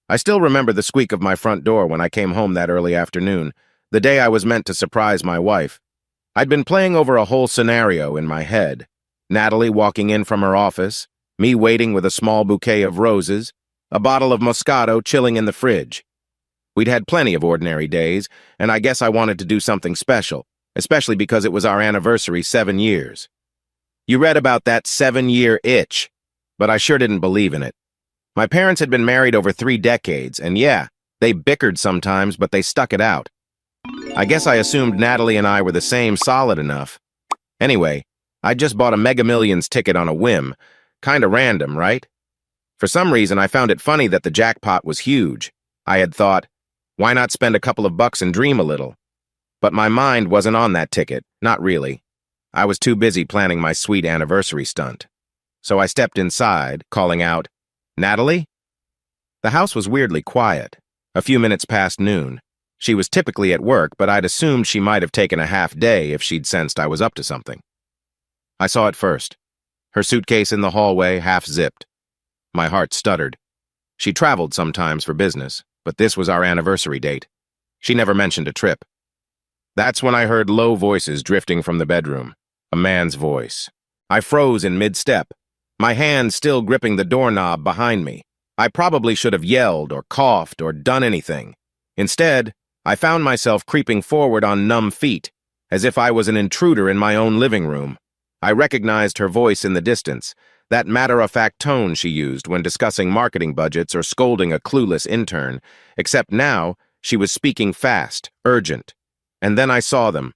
I still remember the squeak of my front door when I came home that early afternoon, the day I was meant to surprise my wife. I'd been playing over a whole scenario in my head. Natalie walking in from her office, me waiting with a small bouquet of roses, a bottle of Moscato chilling in the fridge. We'd had plenty of ordinary days, and I guess I wanted to do something special, especially because it was our anniversary 7 years. You read about that 7-year itch, but I sure didn't believe in it. My parents had been married over 3 decades, and yeah, they bickered sometimes, but they stuck it out. I guess I assumed Natalie and I were the same solid enough. Anyway, I just bought a Mega Millions ticket on a whim. Kinda random, right? For some reason, I found it funny that the jackpot was huge. I had thought, why not spend a couple of bucks and dream a little? But my mind wasn't on that ticket, not really. I was too busy planning my sweet anniversary stunt. So I stepped inside, calling out, "Natalie?" The house was weirdly quiet, a few minutes past noon. She was typically at work, but I'd assumed she might have taken a half day if she'd sensed I was up to something. I saw it first. Her suitcase in the hallway, half-zipped. My heart stuttered. She traveled sometimes for business, but this was our anniversary date. She never mentioned a trip. That's when I heard low voices drifting from the bedroom, a man's voice. I froze in mid-step, my hand still gripping the doorknob behind me. I probably should have yelled or coughed or done anything. Instead, I found myself creeping forward on numb feet, as if I was an intruder in my own living room. I recognized her voice in the distance, that matter-of-fact tone she used when discussing marketing budgets or scolding a clueless intern, except now she was speaking fast, urgent. And then I saw them.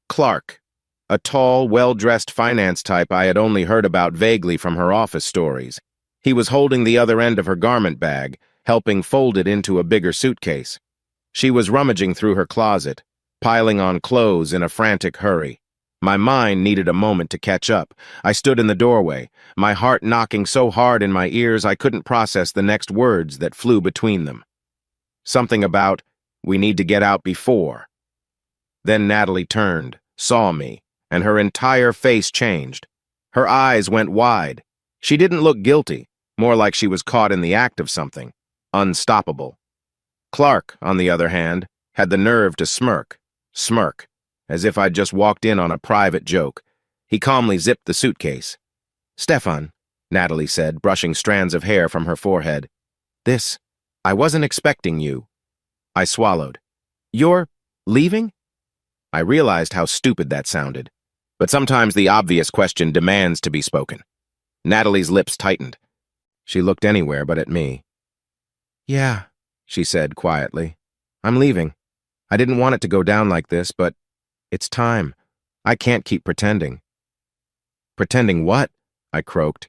Clark, a tall, well-dressed finance type I had only heard about vaguely from her office stories. He was holding the other end of her garment bag, helping fold it into a bigger suitcase. She was rummaging through her closet, piling on clothes in a frantic hurry. My mind needed a moment to catch up. I stood in the doorway, my heart knocking so hard in my ears I couldn't process the next words that flew between them. Something about, "We need to get out before." Then Natalie turned, saw me, and her entire face changed. Her eyes went wide. She didn't look guilty, more like she was caught in the act of something, unstoppable. Clark, on the other hand, had the nerve to smirk, as if I'd just walked in on a private joke. He calmly zipped the suitcase. "Stefan," Natalie said, brushing strands of hair from her forehead. I wasn't expecting you." I swallowed. "You're leaving?" I realized how stupid that sounded, but sometimes the obvious question demands to be spoken. Natalie's lips tightened. She looked anywhere but at me. "Yeah," she said quietly. "I'm leaving. I didn't want it to go down like this, but it's time. I can't keep pretending." "Pretending what?" I croaked.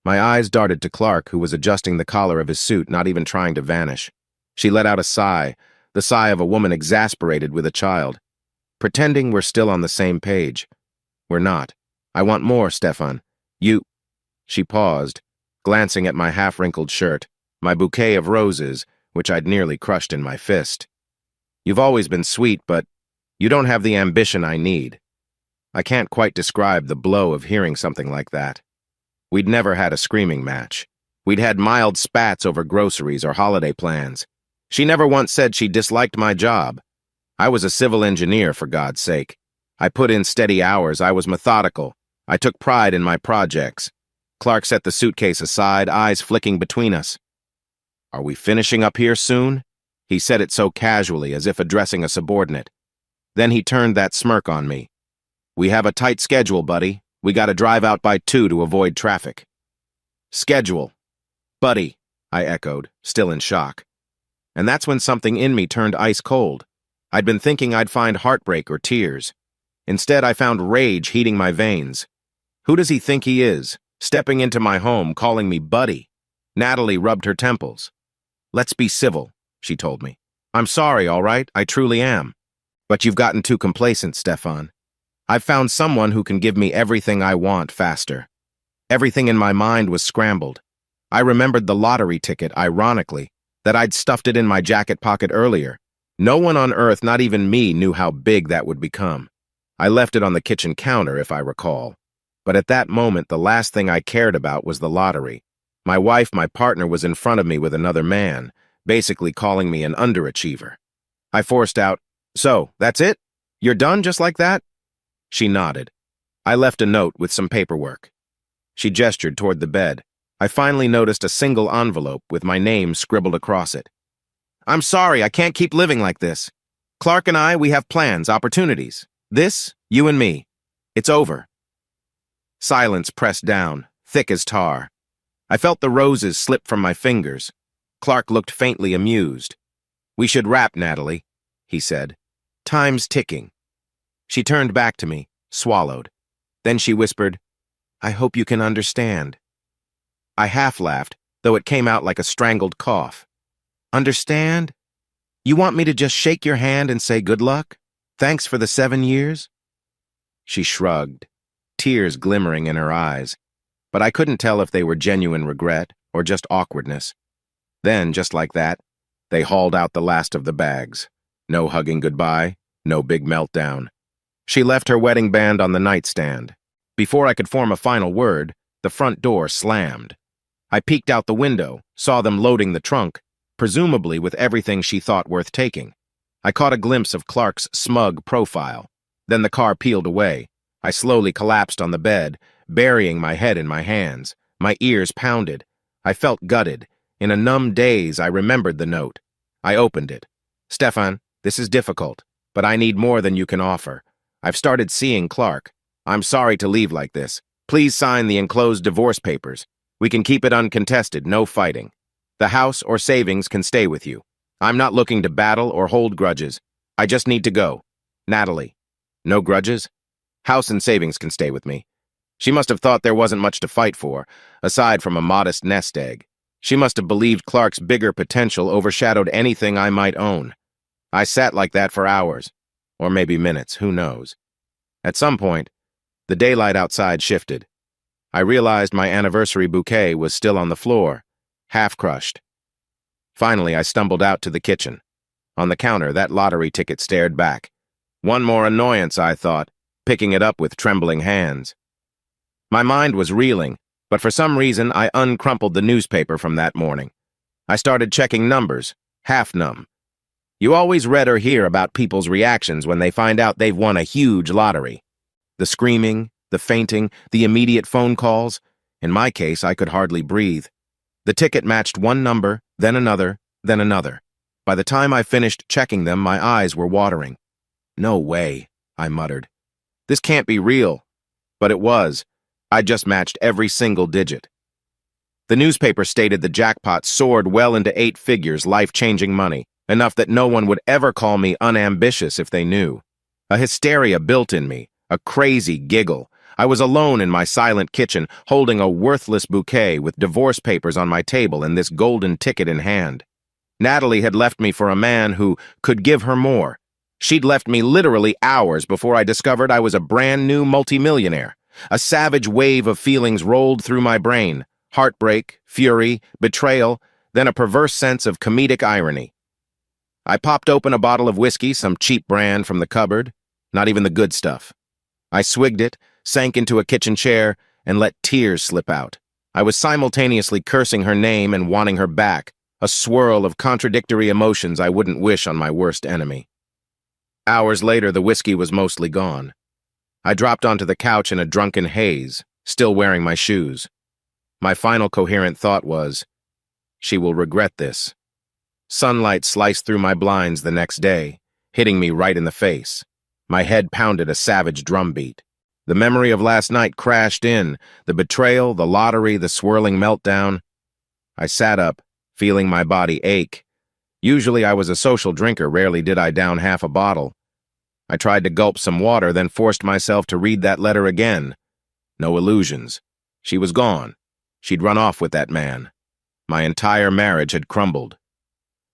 My eyes darted to Clark, who was adjusting the collar of his suit, not even trying to vanish. She let out a sigh, the sigh of a woman exasperated with a child. "Pretending we're still on the same page. We're not. I want more, Stefan. You—" She paused, glancing at my half-wrinkled shirt, my bouquet of roses, which I'd nearly crushed in my fist. "You've always been sweet, but you don't have the ambition I need." I can't quite describe the blow of hearing something like that. We'd never had a screaming match. We'd had mild spats over groceries or holiday plans. She never once said she disliked my job. I was a civil engineer, for God's sake. I put in steady hours, I was methodical. I took pride in my projects. Clark set the suitcase aside, eyes flicking between us. "Are we finishing up here soon?" He said it so casually, as if addressing a subordinate. Then he turned that smirk on me. "We have a tight schedule, buddy. We gotta drive out by 2 to avoid traffic." "Schedule. Buddy," I echoed, still in shock. And that's when something in me turned ice cold. I'd been thinking I'd find heartbreak or tears. Instead, I found rage heating my veins. Who does he think he is, stepping into my home, calling me buddy? Natalie rubbed her temples. "Let's be civil," she told me. "I'm sorry, all right? I truly am. But you've gotten too complacent, Stefan. I've found someone who can give me everything I want faster." Everything in my mind was scrambled. I remembered the lottery ticket, ironically, that I'd stuffed it in my jacket pocket earlier. No one on earth, not even me, knew how big that would become. I left it on the kitchen counter, if I recall. But at that moment, the last thing I cared about was the lottery. My wife, my partner, was in front of me with another man, basically calling me an underachiever. I forced out, "So, that's it? You're done just like that?" She nodded. I left a note with some paperwork. She gestured toward the bed. I finally noticed a single envelope with my name scribbled across it. "I'm sorry, I can't keep living like this. Clark and I, we have plans, opportunities. This, you and me. It's over." Silence pressed down, thick as tar. I felt the roses slip from my fingers. Clark looked faintly amused. "We should wrap, Natalie," he said. "Time's ticking." She turned back to me, swallowed. Then she whispered, "I hope you can understand." I half laughed, though it came out like a strangled cough. "Understand? You want me to just shake your hand and say good luck? Thanks for the 7 years?" She shrugged, tears glimmering in her eyes, but I couldn't tell if they were genuine regret or just awkwardness. Then, just like that, they hauled out the last of the bags. No hugging goodbye, no big meltdown. She left her wedding band on the nightstand. Before I could form a final word, the front door slammed. I peeked out the window, saw them loading the trunk, presumably with everything she thought worth taking. I caught a glimpse of Clark's smug profile. Then the car peeled away. I slowly collapsed on the bed, burying my head in my hands. My ears pounded. I felt gutted. In a numb daze, I remembered the note. I opened it. "Stefan, this is difficult, but I need more than you can offer. I've started seeing Clark. I'm sorry to leave like this. Please sign the enclosed divorce papers. We can keep it uncontested, no fighting. The house or savings can stay with you. I'm not looking to battle or hold grudges. I just need to go. Natalie." "No grudges? House and savings can stay with me." She must have thought there wasn't much to fight for, aside from a modest nest egg. She must have believed Clark's bigger potential overshadowed anything I might own. I sat like that for hours, or maybe minutes, who knows. At some point, the daylight outside shifted. I realized my anniversary bouquet was still on the floor, half crushed. Finally, I stumbled out to the kitchen. On the counter, that lottery ticket stared back. One more annoyance, I thought, picking it up with trembling hands. My mind was reeling, but for some reason I uncrumpled the newspaper from that morning. I started checking numbers, half numb. You always read or hear about people's reactions when they find out they've won a huge lottery. The screaming, the fainting, the immediate phone calls. In my case, I could hardly breathe. The ticket matched one number, then another, then another. By the time I finished checking them, my eyes were watering. "No way," I muttered. "This can't be real." But it was. I just matched every single digit. The newspaper stated the jackpot soared well into 8 figures, life-changing money, enough that no one would ever call me unambitious if they knew. A hysteria built in me, a crazy giggle. I was alone in my silent kitchen, holding a worthless bouquet with divorce papers on my table and this golden ticket in hand. Natalie had left me for a man who could give her more. She'd left me literally hours before I discovered I was a brand new multimillionaire. A savage wave of feelings rolled through my brain. Heartbreak, fury, betrayal, then a perverse sense of comedic irony. I popped open a bottle of whiskey, some cheap brand from the cupboard, not even the good stuff. I swigged it, sank into a kitchen chair, and let tears slip out. I was simultaneously cursing her name and wanting her back, a swirl of contradictory emotions I wouldn't wish on my worst enemy. Hours later, the whiskey was mostly gone. I dropped onto the couch in a drunken haze, still wearing my shoes. My final coherent thought was, she will regret this. Sunlight sliced through my blinds the next day, hitting me right in the face. My head pounded a savage drumbeat. The memory of last night crashed in, the betrayal, the lottery, the swirling meltdown. I sat up, feeling my body ache. Usually I was a social drinker, rarely did I down half a bottle. I tried to gulp some water, then forced myself to read that letter again. No illusions. She was gone. She'd run off with that man. My entire marriage had crumbled.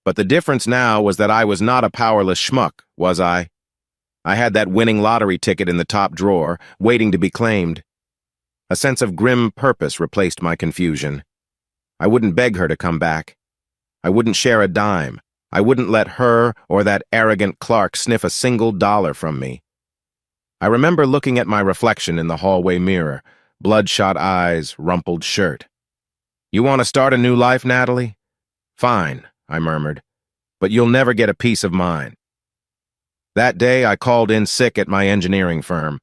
But the difference now was that I was not a powerless schmuck, was I? I had that winning lottery ticket in the top drawer, waiting to be claimed. A sense of grim purpose replaced my confusion. I wouldn't beg her to come back. I wouldn't share a dime. I wouldn't let her or that arrogant Clark sniff a single dollar from me. I remember looking at my reflection in the hallway mirror, bloodshot eyes, rumpled shirt. You want to start a new life, Natalie? Fine, I murmured, "but you'll never get a piece of mine." That day, I called in sick at my engineering firm.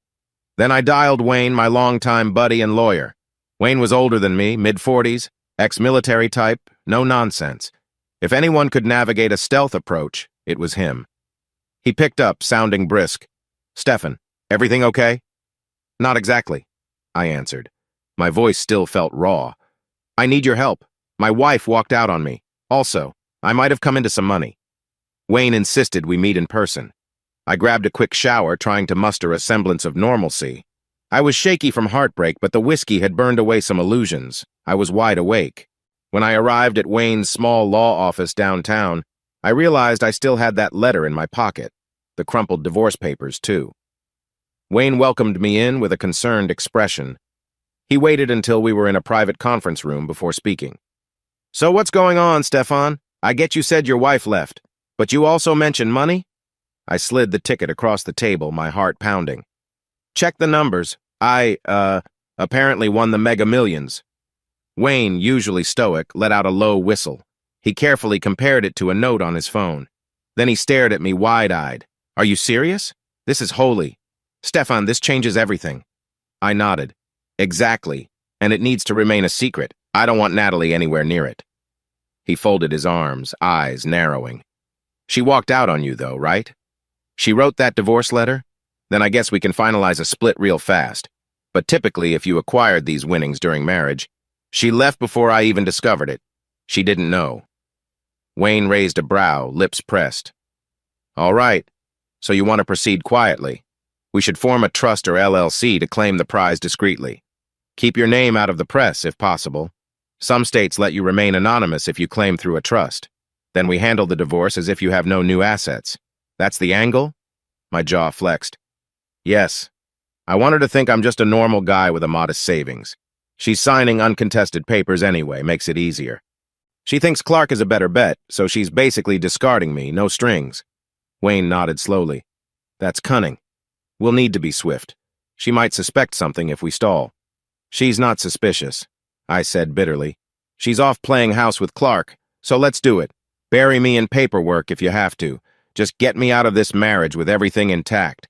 Then I dialed Wayne, my longtime buddy and lawyer. Wayne was older than me, mid-40s, ex-military type, no nonsense. If anyone could navigate a stealth approach, it was him. He picked up, sounding brisk. "Stefan, everything okay?" "Not exactly," I answered. My voice still felt raw. "I need your help. My wife walked out on me. Also, I might have come into some money." Wayne insisted we meet in person. I grabbed a quick shower, trying to muster a semblance of normalcy. I was shaky from heartbreak, but the whiskey had burned away some illusions. I was wide awake. When I arrived at Wayne's small law office downtown, I realized I still had that letter in my pocket. The crumpled divorce papers, too. Wayne welcomed me in with a concerned expression. He waited until we were in a private conference room before speaking. "So what's going on, Stefan? I get you said your wife left, but you also mentioned money?" I slid the ticket across the table, my heart pounding. "Check the numbers. I apparently won the Mega Millions." Wayne, usually stoic, let out a low whistle. He carefully compared it to a note on his phone. Then he stared at me wide-eyed. "Are you serious? This is holy. Stefan, this changes everything." I nodded. "Exactly. And it needs to remain a secret. I don't want Natalie anywhere near it." He folded his arms, eyes narrowing. "She walked out on you, though, right? She wrote that divorce letter? Then I guess we can finalize a split real fast. But typically, if you acquired these winnings during marriage, she left before I even discovered it. She didn't know." Wayne raised a brow, lips pressed. "All right. So you want to proceed quietly. We should form a trust or LLC to claim the prize discreetly. Keep your name out of the press, if possible. Some states let you remain anonymous if you claim through a trust. Then we handle the divorce as if you have no new assets. That's the angle?" My jaw flexed. "Yes. I want her to think I'm just a normal guy with a modest savings. She's signing uncontested papers anyway, makes it easier. She thinks Clark is a better bet, so she's basically discarding me, no strings." Wayne nodded slowly. "That's cunning. We'll need to be swift. She might suspect something if we stall." "She's not suspicious," I said bitterly. "She's off playing house with Clark, so let's do it. Bury me in paperwork if you have to. Just get me out of this marriage with everything intact."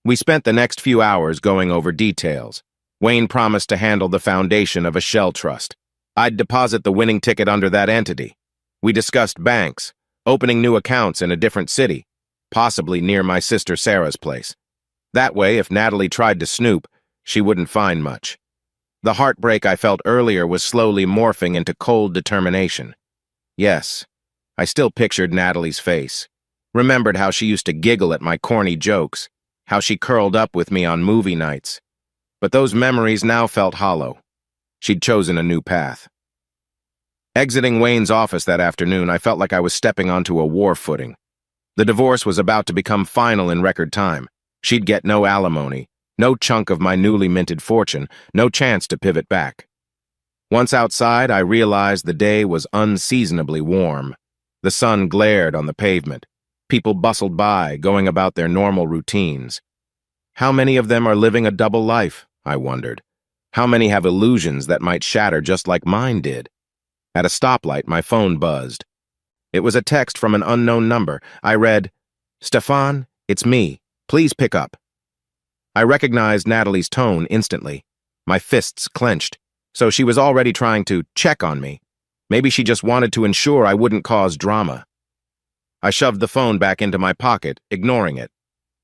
We spent the next few hours going over details. Wayne promised to handle the foundation of a shell trust. I'd deposit the winning ticket under that entity. We discussed banks, opening new accounts in a different city, possibly near my sister Sarah's place. That way, if Natalie tried to snoop, she wouldn't find much. The heartbreak I felt earlier was slowly morphing into cold determination. Yes, I still pictured Natalie's face. Remembered how she used to giggle at my corny jokes, how she curled up with me on movie nights. But those memories now felt hollow. She'd chosen a new path. Exiting Wayne's office that afternoon, I felt like I was stepping onto a war footing. The divorce was about to become final in record time. She'd get no alimony, no chunk of my newly minted fortune, no chance to pivot back. Once outside, I realized the day was unseasonably warm. The sun glared on the pavement. People bustled by, going about their normal routines. How many of them are living a double life, I wondered. How many have illusions that might shatter just like mine did? At a stoplight, my phone buzzed. It was a text from an unknown number. I read, "Stefan, it's me. Please pick up." I recognized Natalie's tone instantly. My fists clenched. So she was already trying to check on me. Maybe she just wanted to ensure I wouldn't cause drama. I shoved the phone back into my pocket, ignoring it.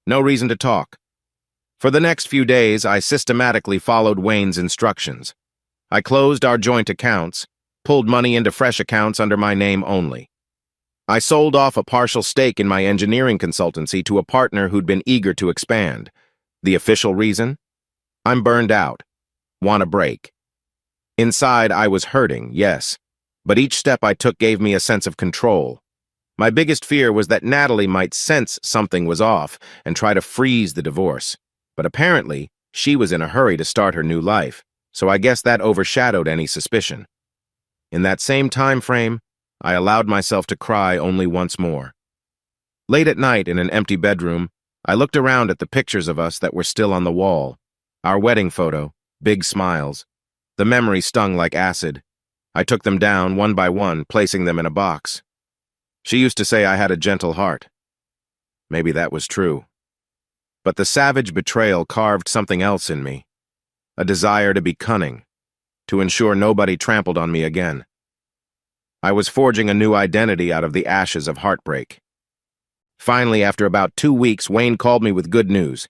No reason to talk. For the next few days, I systematically followed Wayne's instructions. I closed our joint accounts, pulled money into fresh accounts under my name only. I sold off a partial stake in my engineering consultancy to a partner who'd been eager to expand. The official reason? I'm burned out. Want a break. Inside, I was hurting, yes, but each step I took gave me a sense of control. My biggest fear was that Natalie might sense something was off and try to freeze the divorce. But apparently, she was in a hurry to start her new life, so I guess that overshadowed any suspicion. In that same time frame, I allowed myself to cry only once more. Late at night in an empty bedroom, I looked around at the pictures of us that were still on the wall. Our wedding photo, big smiles. The memory stung like acid. I took them down one by one, placing them in a box. She used to say I had a gentle heart. Maybe that was true. But the savage betrayal carved something else in me, a desire to be cunning, to ensure nobody trampled on me again. I was forging a new identity out of the ashes of heartbreak. Finally, after about 2 weeks, Wayne called me with good news.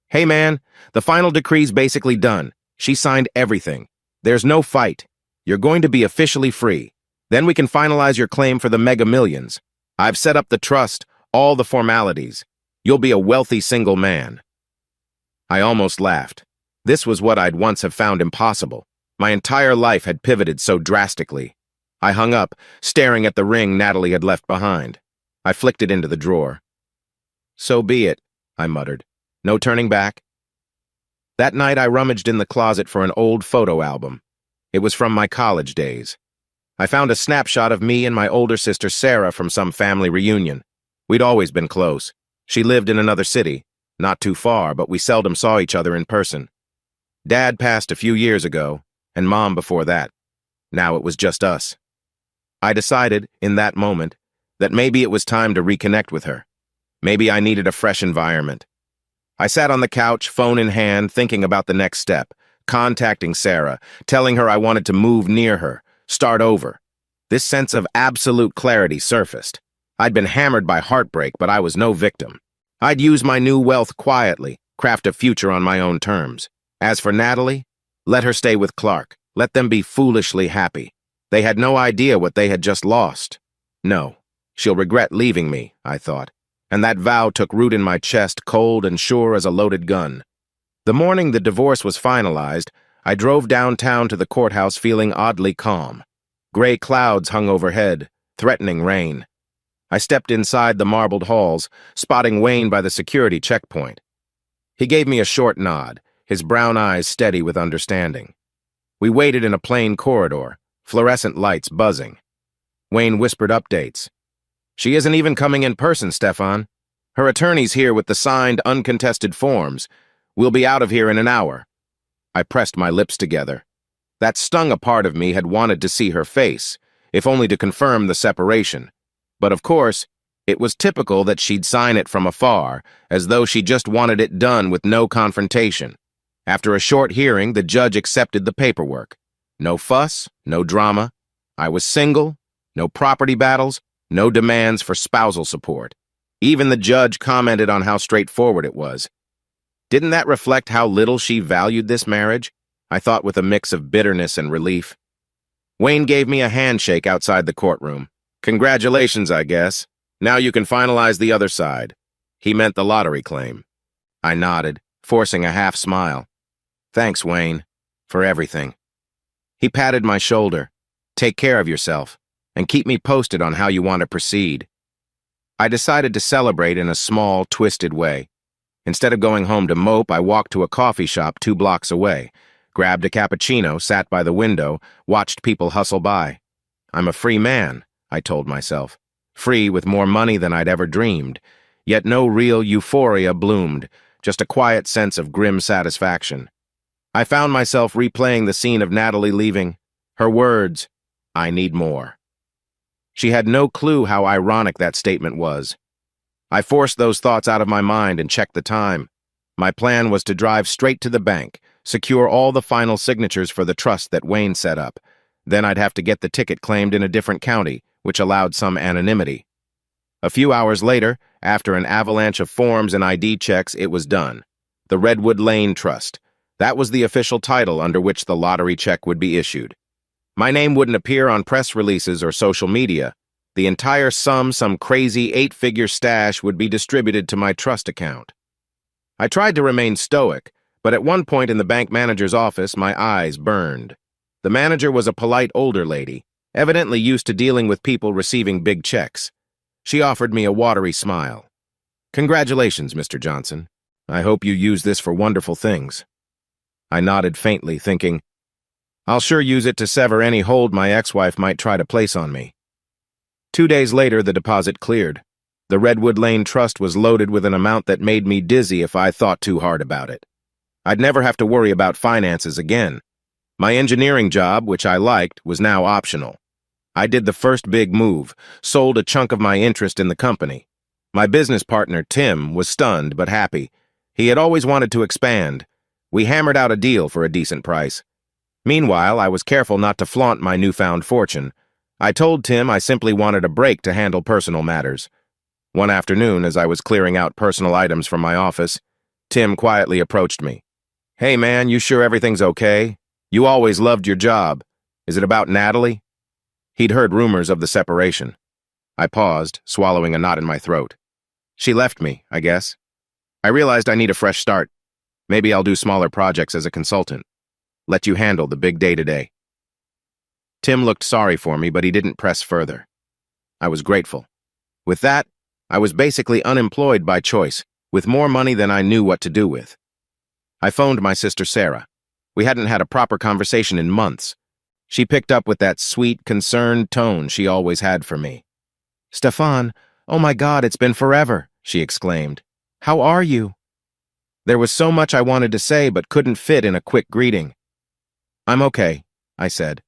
"Hey man, the final decree's basically done. She signed everything. There's no fight. You're going to be officially free. Then we can finalize your claim for the mega millions. I've set up the trust, all the formalities. You'll be a wealthy single man." I almost laughed. This was what I'd once have found impossible. My entire life had pivoted so drastically. I hung up, staring at the ring Natalie had left behind. I flicked it into the drawer. "So be it," I muttered. "No turning back." That night I rummaged in the closet for an old photo album. It was from my college days. I found a snapshot of me and my older sister Sarah from some family reunion. We'd always been close. She lived in another city, not too far, but we seldom saw each other in person. Dad passed a few years ago, and Mom before that. Now it was just us. I decided, in that moment, that maybe it was time to reconnect with her. Maybe I needed a fresh environment. I sat on the couch, phone in hand, thinking about the next step, contacting Sarah, telling her I wanted to move near her, start over. This sense of absolute clarity surfaced. I'd been hammered by heartbreak, but I was no victim. I'd use my new wealth quietly, craft a future on my own terms. As for Natalie, let her stay with Clark. Let them be foolishly happy. They had no idea what they had just lost. No, she'll regret leaving me, I thought, and that vow took root in my chest, cold and sure as a loaded gun. The morning the divorce was finalized, I drove downtown to the courthouse feeling oddly calm. Gray clouds hung overhead, threatening rain. I stepped inside the marbled halls, spotting Wayne by the security checkpoint. He gave me a short nod, his brown eyes steady with understanding. We waited in a plain corridor, fluorescent lights buzzing. Wayne whispered updates. "She isn't even coming in person, Stefan. Her attorney's here with the signed, uncontested forms. We'll be out of here in an hour." I pressed my lips together. That stung a part of me had wanted to see her face, if only to confirm the separation. But of course, it was typical that she'd sign it from afar, as though she just wanted it done with no confrontation. After a short hearing, the judge accepted the paperwork. No fuss, no drama. I was single, no property battles, no demands for spousal support. Even the judge commented on how straightforward it was. Didn't that reflect how little she valued this marriage? I thought with a mix of bitterness and relief. Wayne gave me a handshake outside the courtroom. "Congratulations, I guess. Now you can finalize the other side." He meant the lottery claim. I nodded, forcing a half smile. "Thanks, Wayne, for everything." He patted my shoulder. "Take care of yourself, and keep me posted on how you want to proceed." I decided to celebrate in a small, twisted way. Instead of going home to mope, I walked to a coffee shop 2 blocks away, grabbed a cappuccino, sat by the window, watched people hustle by. I'm a free man, I told myself. Free with more money than I'd ever dreamed. Yet no real euphoria bloomed, just a quiet sense of grim satisfaction. I found myself replaying the scene of Natalie leaving. Her words, "I need more." She had no clue how ironic that statement was. I forced those thoughts out of my mind and checked the time. My plan was to drive straight to the bank, secure all the final signatures for the trust that Wayne set up. Then I'd have to get the ticket claimed in a different county, which allowed some anonymity. A few hours later, after an avalanche of forms and ID checks, it was done. The Redwood Lane Trust. That was the official title under which the lottery check would be issued. My name wouldn't appear on press releases or social media. The entire sum, some crazy 8-figure stash, would be distributed to my trust account. I tried to remain stoic, but at one point in the bank manager's office, my eyes burned. The manager was a polite older lady, evidently used to dealing with people receiving big checks. She offered me a watery smile. "Congratulations, Mr. Johnson. I hope you use this for wonderful things." I nodded faintly, thinking, I'll sure use it to sever any hold my ex-wife might try to place on me. 2 days later, the deposit cleared. The Redwood Lane Trust was loaded with an amount that made me dizzy if I thought too hard about it. I'd never have to worry about finances again. My engineering job, which I liked, was now optional. I did the first big move, sold a chunk of my interest in the company. My business partner, Tim, was stunned but happy. He had always wanted to expand. We hammered out a deal for a decent price. Meanwhile, I was careful not to flaunt my newfound fortune. I told Tim I simply wanted a break to handle personal matters. One afternoon, as I was clearing out personal items from my office, Tim quietly approached me. "Hey man, you sure everything's okay? You always loved your job. Is it about Natalie?" He'd heard rumors of the separation. I paused, swallowing a knot in my throat. "She left me, I guess. I realized I need a fresh start. Maybe I'll do smaller projects as a consultant. Let you handle the big day-to-day." Tim looked sorry for me, but he didn't press further. I was grateful. With that, I was basically unemployed by choice, with more money than I knew what to do with. I phoned my sister Sarah. We hadn't had a proper conversation in months. She picked up with that sweet, concerned tone she always had for me. "Stefan, oh my God, it's been forever," she exclaimed. "How are you?" There was so much I wanted to say but couldn't fit in a quick greeting. "I'm okay," I said.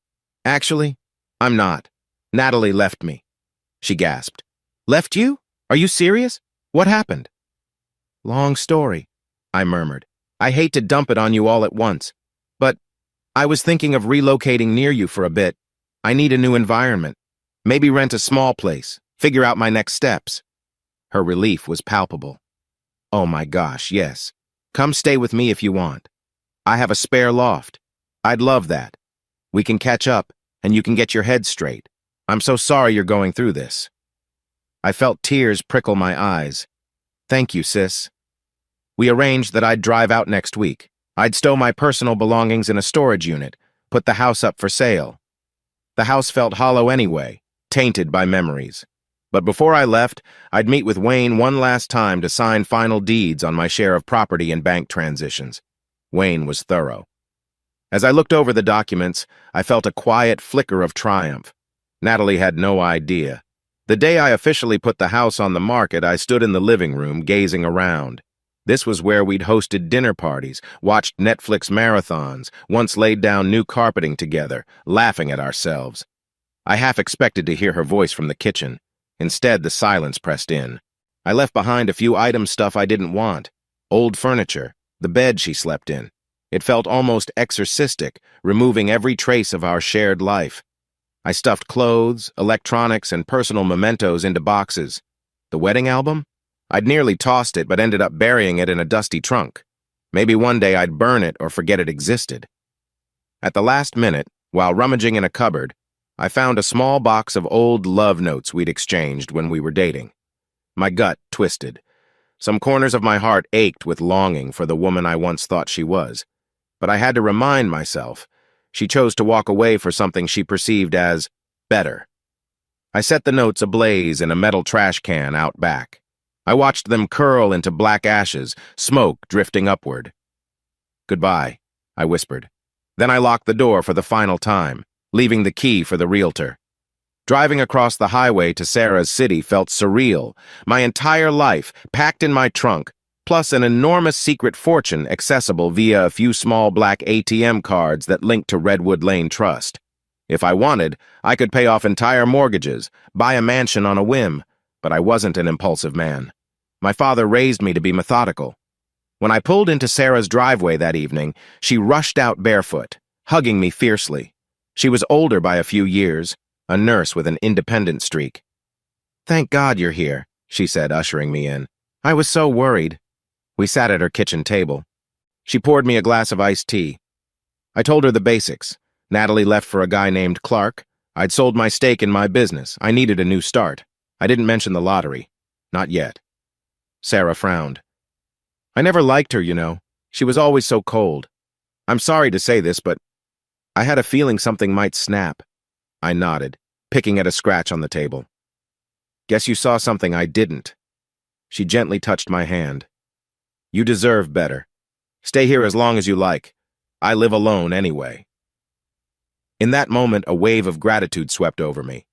"Actually, I'm not. Natalie left me." She gasped. "Left you? Are you serious? What happened?" "Long story," I murmured. "I hate to dump it on you all at once, but I was thinking of relocating near you for a bit. I need a new environment. Maybe rent a small place, figure out my next steps." Her relief was palpable. "Oh my gosh, yes. Come stay with me if you want. I have a spare loft. I'd love that. We can catch up, and you can get your head straight. I'm so sorry you're going through this." I felt tears prickle my eyes. "Thank you, sis." We arranged that I'd drive out next week. I'd stow my personal belongings in a storage unit, put the house up for sale. The house felt hollow anyway, tainted by memories. But before I left, I'd meet with Wayne one last time to sign final deeds on my share of property and bank transitions. Wayne was thorough. As I looked over the documents, I felt a quiet flicker of triumph. Natalie had no idea. The day I officially put the house on the market, I stood in the living room, gazing around. This was where we'd hosted dinner parties, watched Netflix marathons, once laid down new carpeting together, laughing at ourselves. I half expected to hear her voice from the kitchen. Instead, the silence pressed in. I left behind a few items stuff I didn't want. Old furniture, the bed she slept in. It felt almost exorcistic, removing every trace of our shared life. I stuffed clothes, electronics, and personal mementos into boxes. The wedding album? I'd nearly tossed it, but ended up burying it in a dusty trunk. Maybe one day I'd burn it or forget it existed. At the last minute, while rummaging in a cupboard, I found a small box of old love notes we'd exchanged when we were dating. My gut twisted. Some corners of my heart ached with longing for the woman I once thought she was. But I had to remind myself, she chose to walk away for something she perceived as better. I set the notes ablaze in a metal trash can out back. I watched them curl into black ashes, smoke drifting upward. "Goodbye," I whispered. Then I locked the door for the final time, leaving the key for the realtor. Driving across the highway to Sarah's city felt surreal. My entire life, packed in my trunk, plus an enormous secret fortune accessible via a few small black ATM cards that linked to Redwood Lane Trust. If I wanted, I could pay off entire mortgages, buy a mansion on a whim, but I wasn't an impulsive man. My father raised me to be methodical. When I pulled into Sarah's driveway that evening, she rushed out barefoot, hugging me fiercely. She was older by a few years, a nurse with an independent streak. "Thank God you're here," she said, ushering me in. "I was so worried." We sat at her kitchen table. She poured me a glass of iced tea. I told her the basics. Natalie left for a guy named Clark. I'd sold my stake in my business. I needed a new start. I didn't mention the lottery. Not yet. Sarah frowned. "I never liked her, you know. She was always so cold. I'm sorry to say this, but I had a feeling something might snap." I nodded, picking at a scratch on the table. "Guess you saw something I didn't." She gently touched my hand. "You deserve better. Stay here as long as you like. I live alone anyway." In that moment, a wave of gratitude swept over me.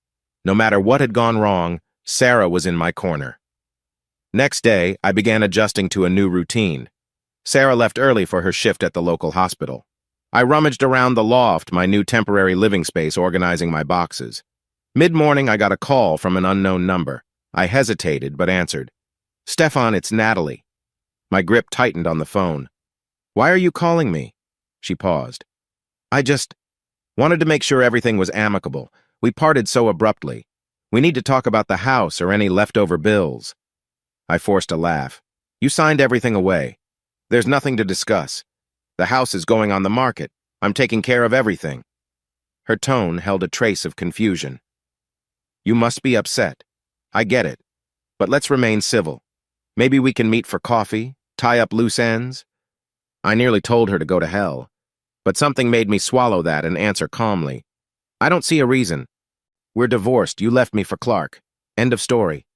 No matter what had gone wrong, Sarah was in my corner. Next day, I began adjusting to a new routine. Sarah left early for her shift at the local hospital. I rummaged around the loft, my new temporary living space, organizing my boxes. Mid-morning, I got a call from an unknown number. I hesitated, but answered. "Stefan, it's Natalie." My grip tightened on the phone. "Why are you calling me?" She paused. "I just wanted to make sure everything was amicable. We parted so abruptly. We need to talk about the house or any leftover bills." I forced a laugh. "You signed everything away. There's nothing to discuss. The house is going on the market. I'm taking care of everything." Her tone held a trace of confusion. "You must be upset. I get it. But let's remain civil. Maybe we can meet for coffee, tie up loose ends." I nearly told her to go to hell, but something made me swallow that and answer calmly. "I don't see a reason. We're divorced. You left me for Clark. End of story."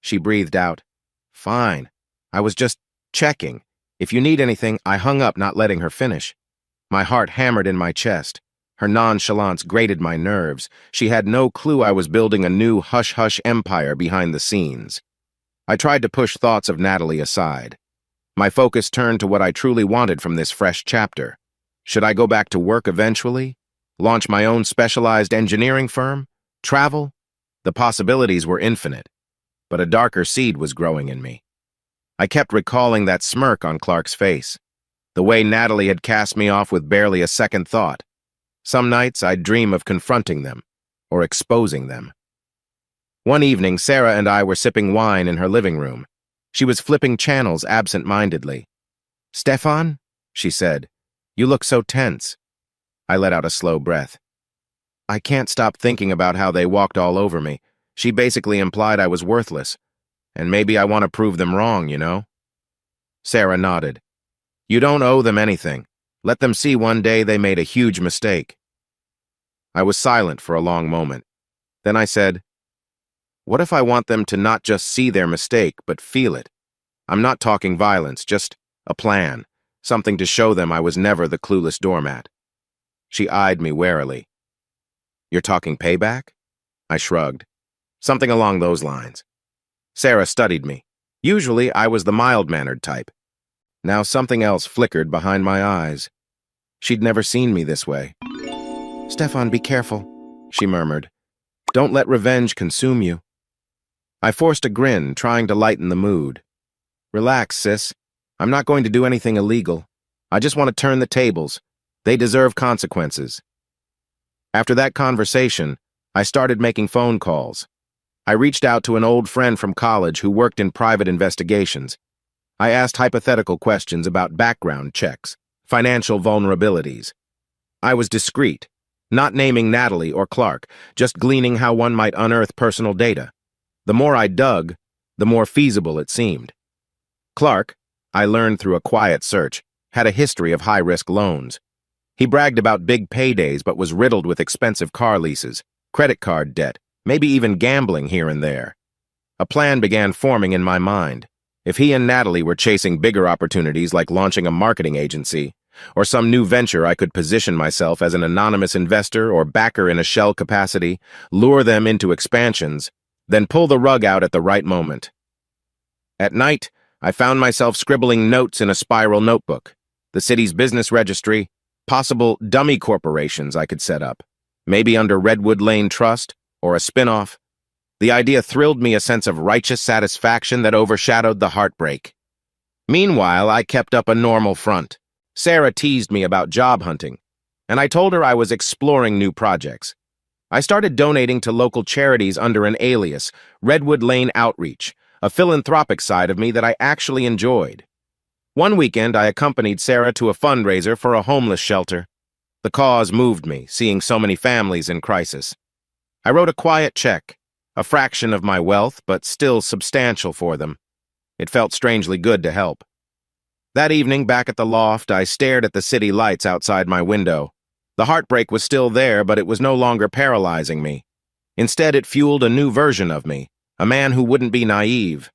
She breathed out. "Fine. I was just checking. If you need anything," I hung up, not letting her finish. My heart hammered in my chest. Her nonchalance grated my nerves. She had no clue I was building a new hush-hush empire behind the scenes. I tried to push thoughts of Natalie aside. My focus turned to what I truly wanted from this fresh chapter. Should I go back to work eventually? Launch my own specialized engineering firm? Travel? The possibilities were infinite, but a darker seed was growing in me. I kept recalling that smirk on Clark's face, the way Natalie had cast me off with barely a second thought. Some nights I'd dream of confronting them, or exposing them. One evening, Sarah and I were sipping wine in her living room. She was flipping channels absent-mindedly. "Stefan," she said, "you look so tense." I let out a slow breath. "I can't stop thinking about how they walked all over me. She basically implied I was worthless. And maybe I want to prove them wrong, you know?" Sarah nodded. "You don't owe them anything. Let them see one day they made a huge mistake." I was silent for a long moment. Then I said, "What if I want them to not just see their mistake, but feel it? I'm not talking violence, just a plan, something to show them I was never the clueless doormat." She eyed me warily. "You're talking payback?" I shrugged. "Something along those lines." Sarah studied me. Usually, I was the mild-mannered type. Now something else flickered behind my eyes. She'd never seen me this way. "Stefan, be careful," she murmured. "Don't let revenge consume you." I forced a grin, trying to lighten the mood. "Relax, sis. I'm not going to do anything illegal. I just want to turn the tables. They deserve consequences." After that conversation, I started making phone calls. I reached out to an old friend from college who worked in private investigations. I asked hypothetical questions about background checks, financial vulnerabilities. I was discreet, not naming Natalie or Clark, just gleaning how one might unearth personal data. The more I dug, the more feasible it seemed. Clark, I learned through a quiet search, had a history of high-risk loans. He bragged about big paydays but was riddled with expensive car leases, credit card debt, maybe even gambling here and there. A plan began forming in my mind. If he and Natalie were chasing bigger opportunities like launching a marketing agency, or some new venture I could position myself as an anonymous investor or backer in a shell capacity, lure them into expansions, then pull the rug out at the right moment. At night, I found myself scribbling notes in a spiral notebook, the city's business registry, possible dummy corporations I could set up, maybe under Redwood Lane Trust or a spin-off. The idea thrilled me a sense of righteous satisfaction that overshadowed the heartbreak. Meanwhile, I kept up a normal front. Sarah teased me about job hunting, and I told her I was exploring new projects. I started donating to local charities under an alias, Redwood Lane Outreach, a philanthropic side of me that I actually enjoyed. One weekend, I accompanied Sarah to a fundraiser for a homeless shelter. The cause moved me, seeing so many families in crisis. I wrote a quiet check, a fraction of my wealth, but still substantial for them. It felt strangely good to help. That evening, back at the loft, I stared at the city lights outside my window. The heartbreak was still there, but it was no longer paralyzing me. Instead, it fueled a new version of me, a man who wouldn't be naive.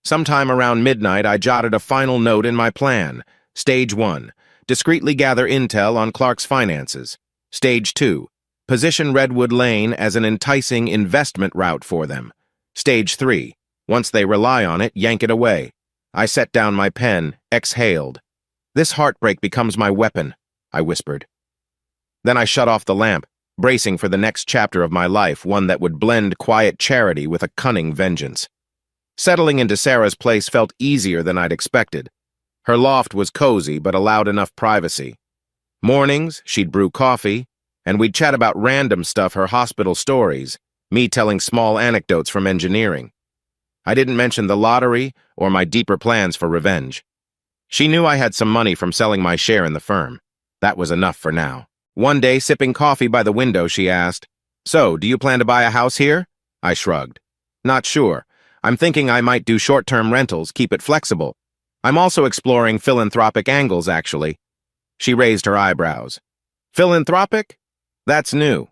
Sometime around midnight, I jotted a final note in my plan. Stage 1, discreetly gather intel on Clark's finances. Stage 2, position Redwood Lane as an enticing investment route for them. Stage 3, once they rely on it, yank it away. I set down my pen, exhaled. "This heartbreak becomes my weapon," I whispered. Then I shut off the lamp, bracing for the next chapter of my life, one that would blend quiet charity with a cunning vengeance. Settling into Sarah's place felt easier than I'd expected. Her loft was cozy but allowed enough privacy. Mornings, she'd brew coffee, and we'd chat about random stuff, her hospital stories, me telling small anecdotes from engineering. I didn't mention the lottery or my deeper plans for revenge. She knew I had some money from selling my share in the firm. That was enough for now. One day, sipping coffee by the window, she asked, "So, do you plan to buy a house here?" I shrugged. "Not sure. I'm thinking I might do short-term rentals, keep it flexible. I'm also exploring philanthropic angles, actually." She raised her eyebrows. "Philanthropic? That's new.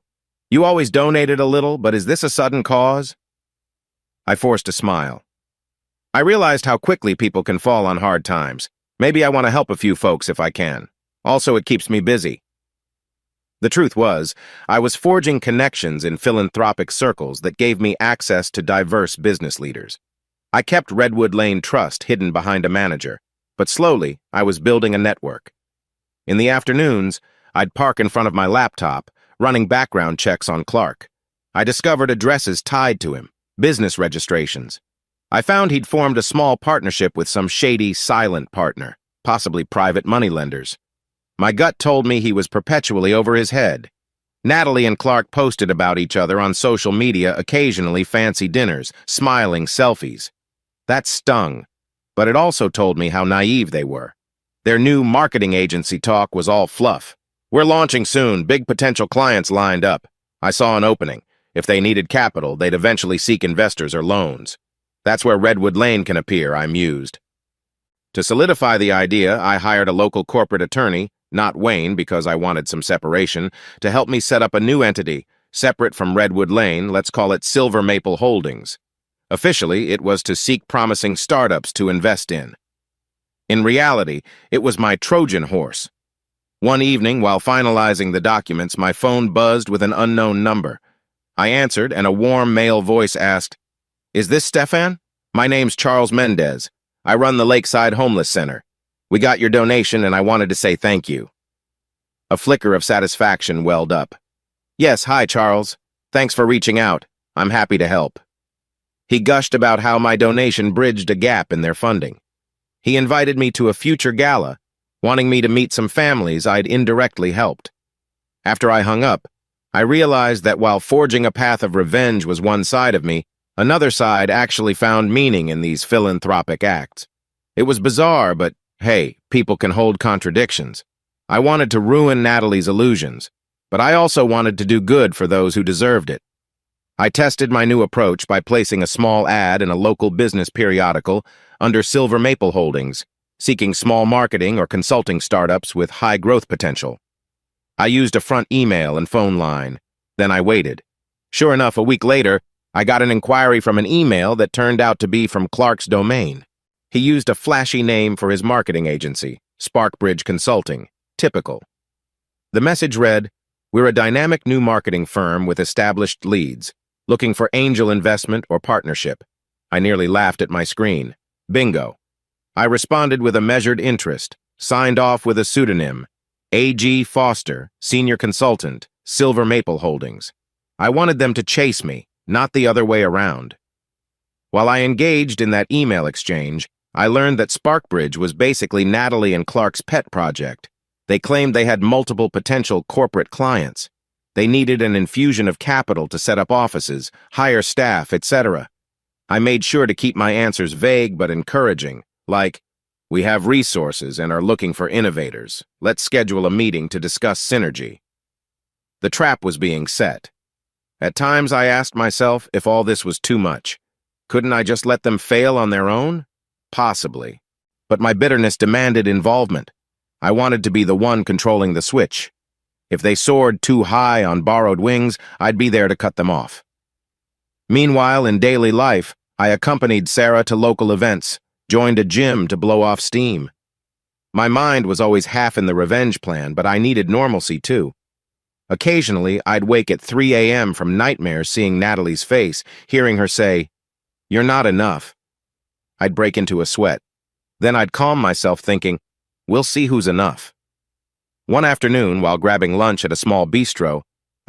You always donated a little, but is this a sudden cause?" I forced a smile. I realized how quickly people can fall on hard times. Maybe I want to help a few folks if I can. Also, it keeps me busy. The truth was, I was forging connections in philanthropic circles that gave me access to diverse business leaders. I kept Redwood Lane Trust hidden behind a manager, but slowly I was building a network. In the afternoons, I'd park in front of my laptop, running background checks on Clark. I discovered addresses tied to him, business registrations. I found he'd formed a small partnership with some shady, silent partner, possibly private moneylenders. My gut told me he was perpetually over his head. Natalie and Clark posted about each other on social media, occasionally fancy dinners, smiling selfies. That stung, but it also told me how naive they were. Their new marketing agency talk was all fluff. "We're launching soon, big potential clients lined up. I saw an opening. If they needed capital, they'd eventually seek investors or loans. That's where Redwood Lane can appear," I mused. To solidify the idea, I hired a local corporate attorney, not Wayne because I wanted some separation, to help me set up a new entity, separate from Redwood Lane. Let's call it Silver Maple Holdings. Officially, it was to seek promising startups to invest in. In reality, it was my Trojan horse. One evening, while finalizing the documents, my phone buzzed with an unknown number. I answered, and a warm male voice asked, "Is this Stefan? My name's Charles Mendez. I run the Lakeside Homeless Center. We got your donation, and I wanted to say thank you." A flicker of satisfaction welled up. "Yes, hi, Charles. Thanks for reaching out. I'm happy to help." He gushed about how my donation bridged a gap in their funding. He invited me to a future gala, wanting me to meet some families I'd indirectly helped. After I hung up, I realized that while forging a path of revenge was one side of me, another side actually found meaning in these philanthropic acts. It was bizarre, but hey, people can hold contradictions. I wanted to ruin Natalie's illusions, but I also wanted to do good for those who deserved it. I tested my new approach by placing a small ad in a local business periodical under Silver Maple Holdings, seeking small marketing or consulting startups with high growth potential. I used a front email and phone line. Then I waited. Sure enough, a week later, I got an inquiry from an email that turned out to be from Clark's domain. He used a flashy name for his marketing agency, Sparkbridge Consulting. Typical. The message read, "We're a dynamic new marketing firm with established leads, looking for angel investment or partnership." I nearly laughed at my screen. Bingo. I responded with a measured interest, signed off with a pseudonym, A.G. Foster, Senior Consultant, Silver Maple Holdings. I wanted them to chase me, not the other way around. While I engaged in that email exchange, I learned that Sparkbridge was basically Natalie and Clark's pet project. They claimed they had multiple potential corporate clients. They needed an infusion of capital to set up offices, hire staff, etc. I made sure to keep my answers vague but encouraging, like, "We have resources and are looking for innovators. Let's schedule a meeting to discuss synergy." The trap was being set. At times I asked myself if all this was too much. Couldn't I just let them fail on their own? Possibly. But my bitterness demanded involvement. I wanted to be the one controlling the switch. If they soared too high on borrowed wings, I'd be there to cut them off. Meanwhile, in daily life, I accompanied Sarah to local events, joined a gym to blow off steam. My mind was always half in the revenge plan, but I needed normalcy too. Occasionally, I'd wake at 3 a.m. from nightmares seeing Natalie's face, hearing her say, "You're not enough." I'd break into a sweat. Then I'd calm myself thinking, we'll see who's enough. One afternoon, while grabbing lunch at a small bistro,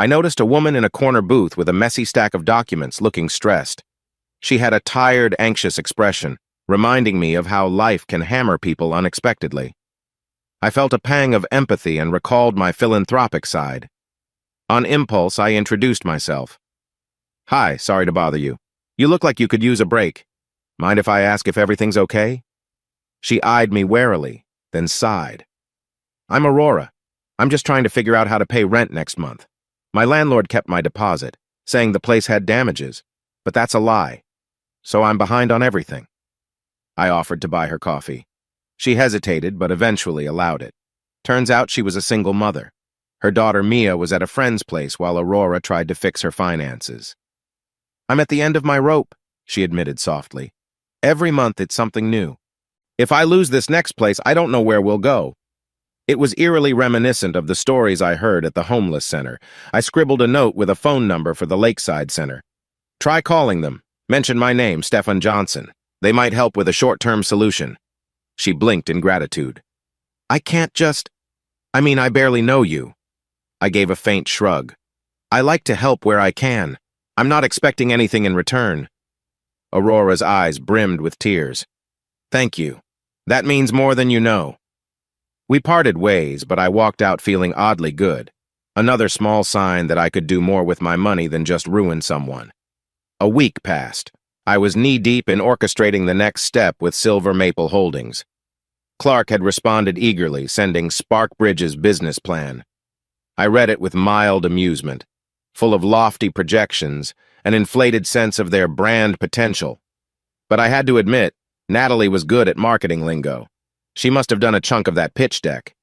I noticed a woman in a corner booth with a messy stack of documents looking stressed. She had a tired, anxious expression, reminding me of how life can hammer people unexpectedly. I felt a pang of empathy and recalled my philanthropic side. On impulse, I introduced myself. "Hi, sorry to bother you. You look like you could use a break. Mind if I ask if everything's okay?" She eyed me warily, then sighed. "I'm Aurora. I'm just trying to figure out how to pay rent next month. My landlord kept my deposit, saying the place had damages, but that's a lie. So I'm behind on everything." I offered to buy her coffee. She hesitated, but eventually allowed it. Turns out she was a single mother. Her daughter Mia was at a friend's place while Aurora tried to fix her finances. "I'm at the end of my rope," she admitted softly. "Every month it's something new. If I lose this next place, I don't know where we'll go." It was eerily reminiscent of the stories I heard at the homeless center. I scribbled a note with a phone number for the Lakeside Center. "Try calling them. Mention my name, Stephen Johnson. They might help with a short-term solution." She blinked in gratitude. I barely know you." I gave a faint shrug. "I like to help where I can. I'm not expecting anything in return." Aurora's eyes brimmed with tears. "Thank you. That means more than you know." We parted ways, but I walked out feeling oddly good. Another small sign that I could do more with my money than just ruin someone. A week passed. I was knee-deep in orchestrating the next step with Silver Maple Holdings. Clark had responded eagerly, sending Sparkbridge's business plan. I read it with mild amusement, full of lofty projections, an inflated sense of their brand potential. But I had to admit, Natalie was good at marketing lingo. She must have done a chunk of that pitch deck.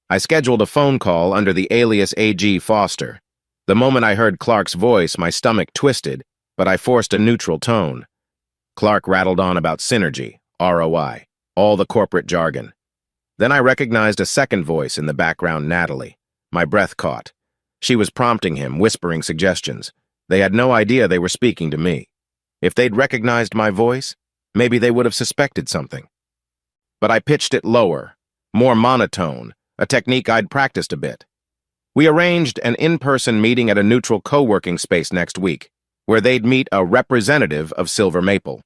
I scheduled a phone call under the alias A.G. Foster. The moment I heard Clark's voice, my stomach twisted, but I forced a neutral tone. Clark rattled on about synergy, ROI, all the corporate jargon. Then I recognized a second voice in the background, Natalie. My breath caught. She was prompting him, whispering suggestions. They had no idea they were speaking to me. If they'd recognized my voice, maybe they would have suspected something. But I pitched it lower, more monotone, a technique I'd practiced a bit. We arranged an in-person meeting at a neutral co-working space next week, where they'd meet a representative of Silver Maple.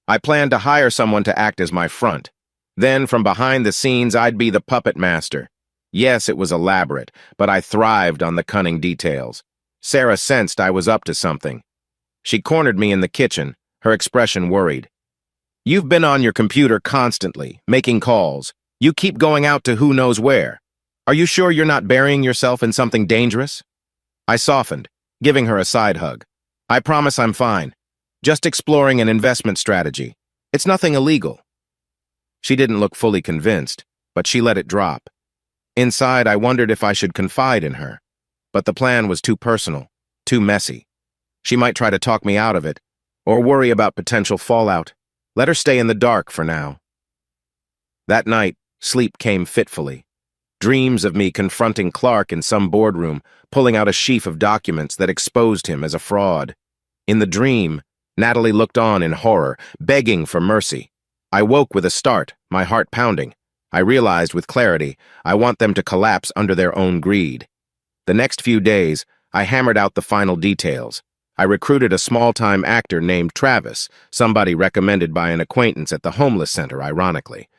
I planned to hire someone to act as my front. Then, from behind the scenes, I'd be the puppet master. Yes, it was elaborate, but I thrived on the cunning details. Sarah sensed I was up to something. She cornered me in the kitchen, her expression worried. "You've been on your computer constantly, making calls. You keep going out to who knows where. Are you sure you're not burying yourself in something dangerous?" I softened, giving her a side hug. "I promise I'm fine. Just exploring an investment strategy. It's nothing illegal." She didn't look fully convinced, but she let it drop. Inside, I wondered if I should confide in her. But the plan was too personal, too messy. She might try to talk me out of it, or worry about potential fallout. Let her stay in the dark for now. That night, sleep came fitfully. Dreams of me confronting Clark in some boardroom, pulling out a sheaf of documents that exposed him as a fraud. In the dream, Natalie looked on in horror, begging for mercy. I woke with a start, my heart pounding. I realized with clarity, I want them to collapse under their own greed. The next few days, I hammered out the final details. I recruited a small-time actor named Travis, somebody recommended by an acquaintance at the homeless center, ironically.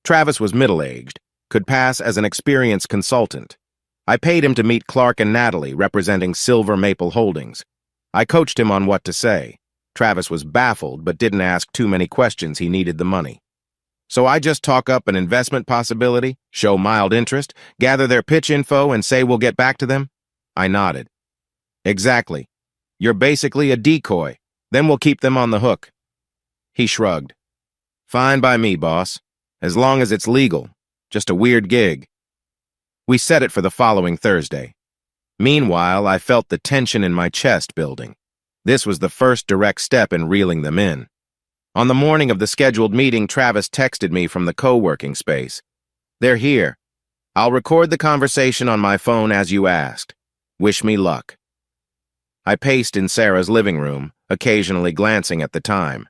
Travis was middle-aged, could pass as an experienced consultant. I paid him to meet Clark and Natalie, representing Silver Maple Holdings. I coached him on what to say. Travis was baffled, but didn't ask too many questions. He needed the money. So I just talk up an investment possibility, show mild interest, gather their pitch info, and say we'll get back to them? I nodded. Exactly. You're basically a decoy. Then we'll keep them on the hook. He shrugged. Fine by me, boss. As long as it's legal. Just a weird gig. We set it for the following Thursday. Meanwhile, I felt the tension in my chest building. This was the first direct step in reeling them in. On the morning of the scheduled meeting, Travis texted me from the co-working space. They're here. I'll record the conversation on my phone as you asked. Wish me luck. I paced in Sarah's living room, occasionally glancing at the time.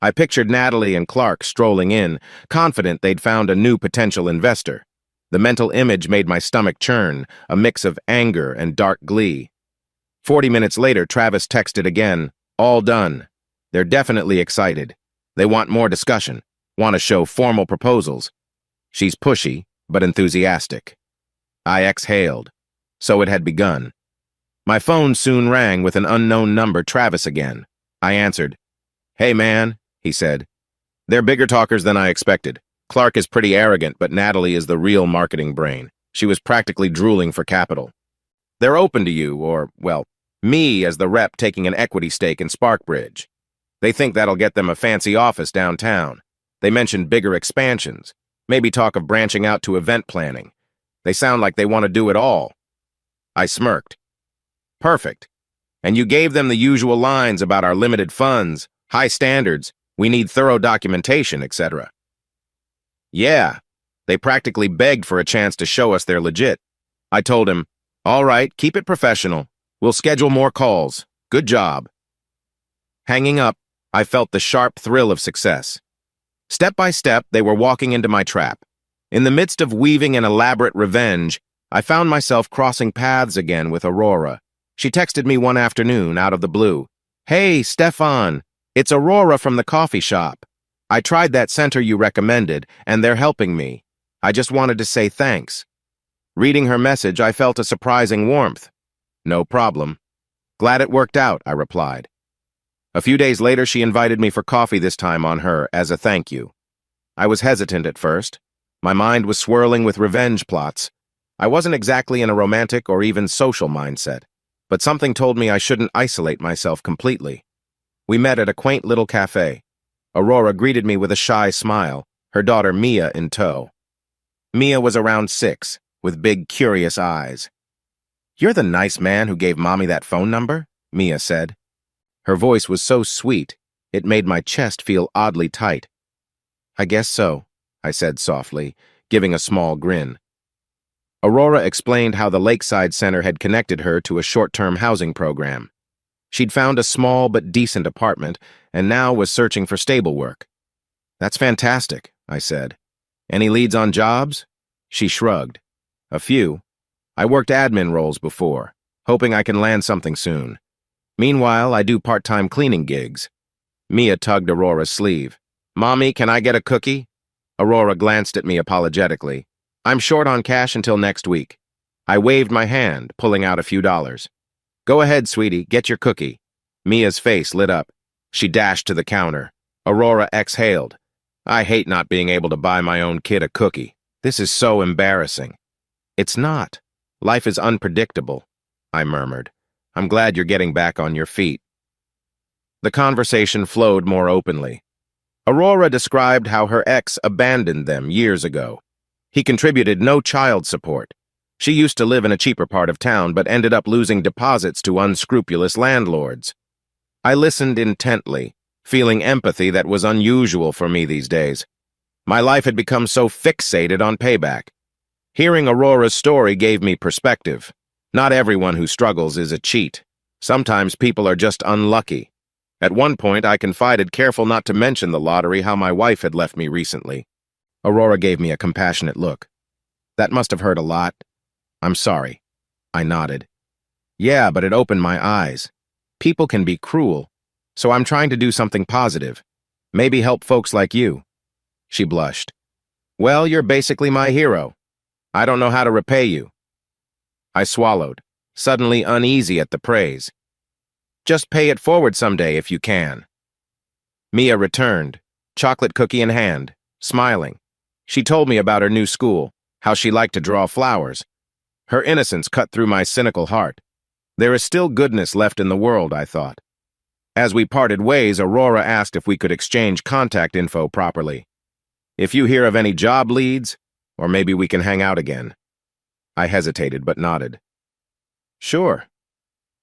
I pictured Natalie and Clark strolling in, confident they'd found a new potential investor. The mental image made my stomach churn, a mix of anger and dark glee. 40 minutes later, Travis texted again, "All done." They're definitely excited. They want more discussion, want to show formal proposals. She's pushy, but enthusiastic. I exhaled. So it had begun. My phone soon rang with an unknown number, Travis again. I answered. "Hey, man," he said. "They're bigger talkers than I expected. Clark is pretty arrogant, but Natalie is the real marketing brain. She was practically drooling for capital. They're open to you, or, well, me as the rep taking an equity stake in Sparkbridge. They think that'll get them a fancy office downtown. They mentioned bigger expansions, maybe talk of branching out to event planning. They sound like they want to do it all." I smirked. "Perfect. And you gave them the usual lines about our limited funds, high standards, we need thorough documentation, etc." "Yeah, they practically begged for a chance to show us they're legit." I told him, "All right, keep it professional. We'll schedule more calls. Good job." Hanging up, I felt the sharp thrill of success. Step by step, they were walking into my trap. In the midst of weaving an elaborate revenge, I found myself crossing paths again with Aurora. She texted me one afternoon out of the blue. "Hey, Stefan, it's Aurora from the coffee shop. I tried that center you recommended, and they're helping me. I just wanted to say thanks." Reading her message, I felt a surprising warmth. "No problem. Glad it worked out," I replied. A few days later, she invited me for coffee, this time on her, as a thank you. I was hesitant at first. My mind was swirling with revenge plots. I wasn't exactly in a romantic or even social mindset, but something told me I shouldn't isolate myself completely. We met at a quaint little cafe. Aurora greeted me with a shy smile, her daughter Mia in tow. Mia was around 6, with big, curious eyes. "You're the nice man who gave Mommy that phone number?" Mia said. Her voice was so sweet, it made my chest feel oddly tight. "I guess so," I said softly, giving a small grin. Aurora explained how the Lakeside Center had connected her to a short-term housing program. She'd found a small but decent apartment and now was searching for stable work. "That's fantastic," I said. "Any leads on jobs?" She shrugged. "A few. I worked admin roles before, hoping I can land something soon. Meanwhile, I do part-time cleaning gigs." Mia tugged Aurora's sleeve. "Mommy, can I get a cookie?" Aurora glanced at me apologetically. "I'm short on cash until next week." I waved my hand, pulling out a few dollars. "Go ahead, sweetie, get your cookie." Mia's face lit up. She dashed to the counter. Aurora exhaled. "I hate not being able to buy my own kid a cookie. This is so embarrassing." "It's not. Life is unpredictable," I murmured. "I'm glad you're getting back on your feet." The conversation flowed more openly. Aurora described how her ex abandoned them years ago. He contributed no child support. She used to live in a cheaper part of town but ended up losing deposits to unscrupulous landlords. I listened intently, feeling empathy that was unusual for me these days. My life had become so fixated on payback. Hearing Aurora's story gave me perspective. Not everyone who struggles is a cheat. Sometimes people are just unlucky. At one point, I confided, careful not to mention the lottery, how my wife had left me recently. Aurora gave me a compassionate look. "That must have hurt a lot." "I'm sorry." I nodded. "Yeah, but it opened my eyes. People can be cruel, so I'm trying to do something positive. Maybe help folks like you." She blushed. "Well, you're basically my hero. I don't know how to repay you." I swallowed, suddenly uneasy at the praise. "Just pay it forward someday if you can." Mia returned, chocolate cookie in hand, smiling. She told me about her new school, how she liked to draw flowers. Her innocence cut through my cynical heart. There is still goodness left in the world, I thought. As we parted ways, Aurora asked if we could exchange contact info properly. "If you hear of any job leads, or maybe we can hang out again." I hesitated but nodded. "Sure."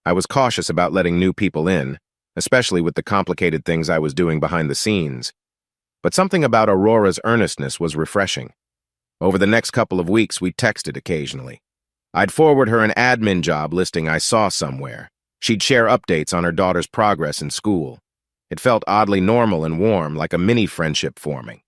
I was cautious about letting new people in, especially with the complicated things I was doing behind the scenes. But something about Aurora's earnestness was refreshing. Over the next couple of weeks, we texted occasionally. I'd forward her an admin job listing I saw somewhere. She'd share updates on her daughter's progress in school. It felt oddly normal and warm, like a mini friendship forming.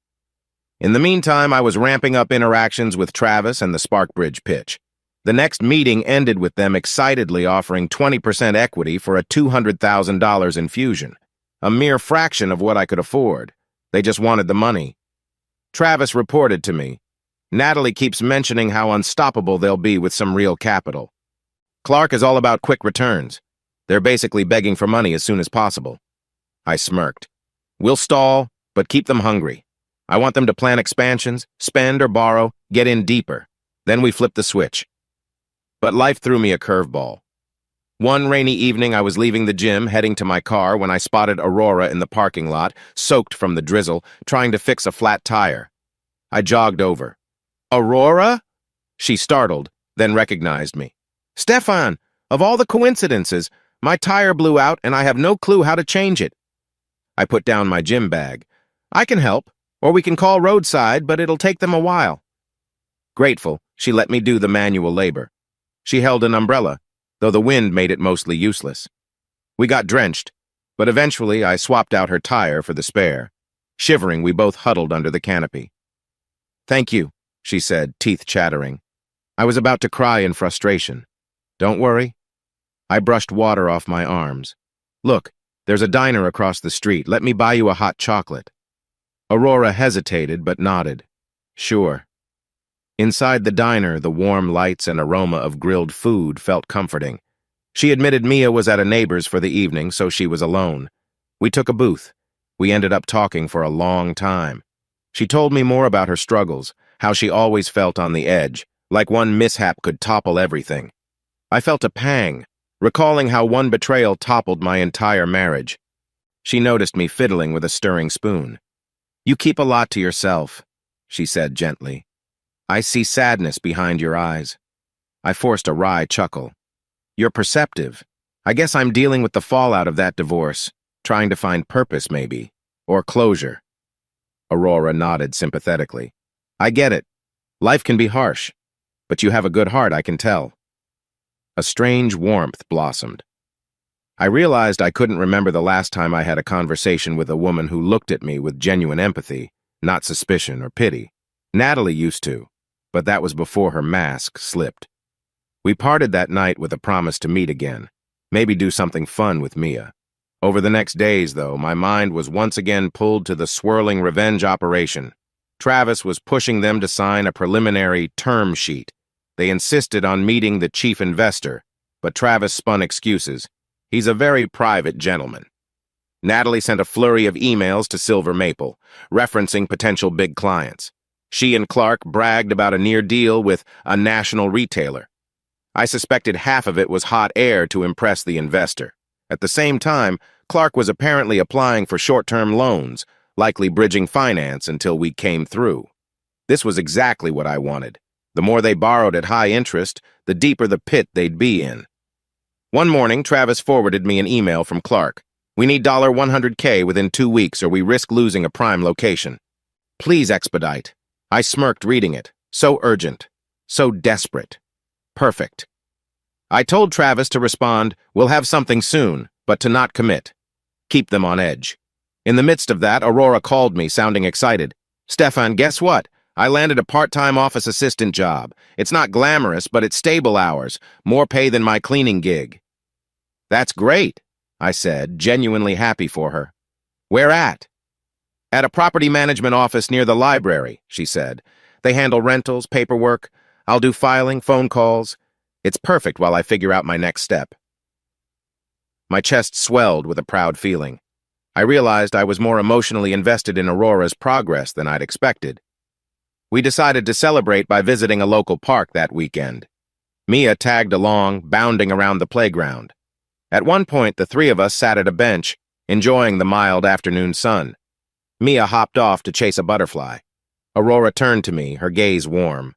In the meantime, I was ramping up interactions with Travis and the Sparkbridge pitch. The next meeting ended with them excitedly offering 20% equity for a $200,000 infusion, a mere fraction of what I could afford. They just wanted the money. Travis reported to me, "Natalie keeps mentioning how unstoppable they'll be with some real capital. Clark is all about quick returns. They're basically begging for money as soon as possible." I smirked. "We'll stall, but keep them hungry. I want them to plan expansions, spend or borrow, get in deeper. Then we flip the switch." But life threw me a curveball. One rainy evening, I was leaving the gym, heading to my car, when I spotted Aurora in the parking lot, soaked from the drizzle, trying to fix a flat tire. I jogged over. "Aurora?" She startled, then recognized me. "Stefan, of all the coincidences, my tire blew out and I have no clue how to change it." I put down my gym bag. "I can help, or we can call roadside, but it'll take them a while." Grateful, she let me do the manual labor. She held an umbrella, though the wind made it mostly useless. We got drenched, but eventually I swapped out her tire for the spare. Shivering, we both huddled under the canopy. "Thank you," she said, teeth chattering. I was about to cry in frustration. "Don't worry." I brushed water off my arms. "Look, there's a diner across the street. Let me buy you a hot chocolate." Aurora hesitated but nodded. "Sure." Inside the diner, the warm lights and aroma of grilled food felt comforting. She admitted Mia was at a neighbor's for the evening, so she was alone. We took a booth. We ended up talking for a long time. She told me more about her struggles, how she always felt on the edge, like one mishap could topple everything. I felt a pang, recalling how one betrayal toppled my entire marriage. She noticed me fiddling with a stirring spoon. "You keep a lot to yourself," she said gently. "I see sadness behind your eyes." I forced a wry chuckle. "You're perceptive. I guess I'm dealing with the fallout of that divorce, trying to find purpose maybe, or closure." Aurora nodded sympathetically. "I get it. Life can be harsh, but you have a good heart, I can tell." A strange warmth blossomed. I realized I couldn't remember the last time I had a conversation with a woman who looked at me with genuine empathy, not suspicion or pity. Natalie used to, but that was before her mask slipped. We parted that night with a promise to meet again, maybe do something fun with Mia. Over the next days, though, my mind was once again pulled to the swirling revenge operation. Travis was pushing them to sign a preliminary term sheet. They insisted on meeting the chief investor, but Travis spun excuses. He's a very private gentleman. Natalie sent a flurry of emails to Silver Maple, referencing potential big clients. She and Clark bragged about a near deal with a national retailer. I suspected half of it was hot air to impress the investor. At the same time, Clark was apparently applying for short-term loans, likely bridging finance until we came through. This was exactly what I wanted. The more they borrowed at high interest, the deeper the pit they'd be in. One morning, Travis forwarded me an email from Clark. "We need $100K within 2 weeks or we risk losing a prime location. Please expedite." I smirked reading it. So urgent. So desperate. Perfect. I told Travis to respond, "We'll have something soon," but to not commit. Keep them on edge. In the midst of that, Aurora called me, sounding excited. "Stefan, guess what? I landed a part-time office assistant job. It's not glamorous, but it's stable hours, more pay than my cleaning gig." "That's great," I said, genuinely happy for her. "Where at?" "At a property management office near the library," she said. "They handle rentals, paperwork. I'll do filing, phone calls. It's perfect while I figure out my next step." My chest swelled with a proud feeling. I realized I was more emotionally invested in Aurora's progress than I'd expected. We decided to celebrate by visiting a local park that weekend. Mia tagged along, bounding around the playground. At one point, the three of us sat at a bench, enjoying the mild afternoon sun. Mia hopped off to chase a butterfly. Aurora turned to me, her gaze warm.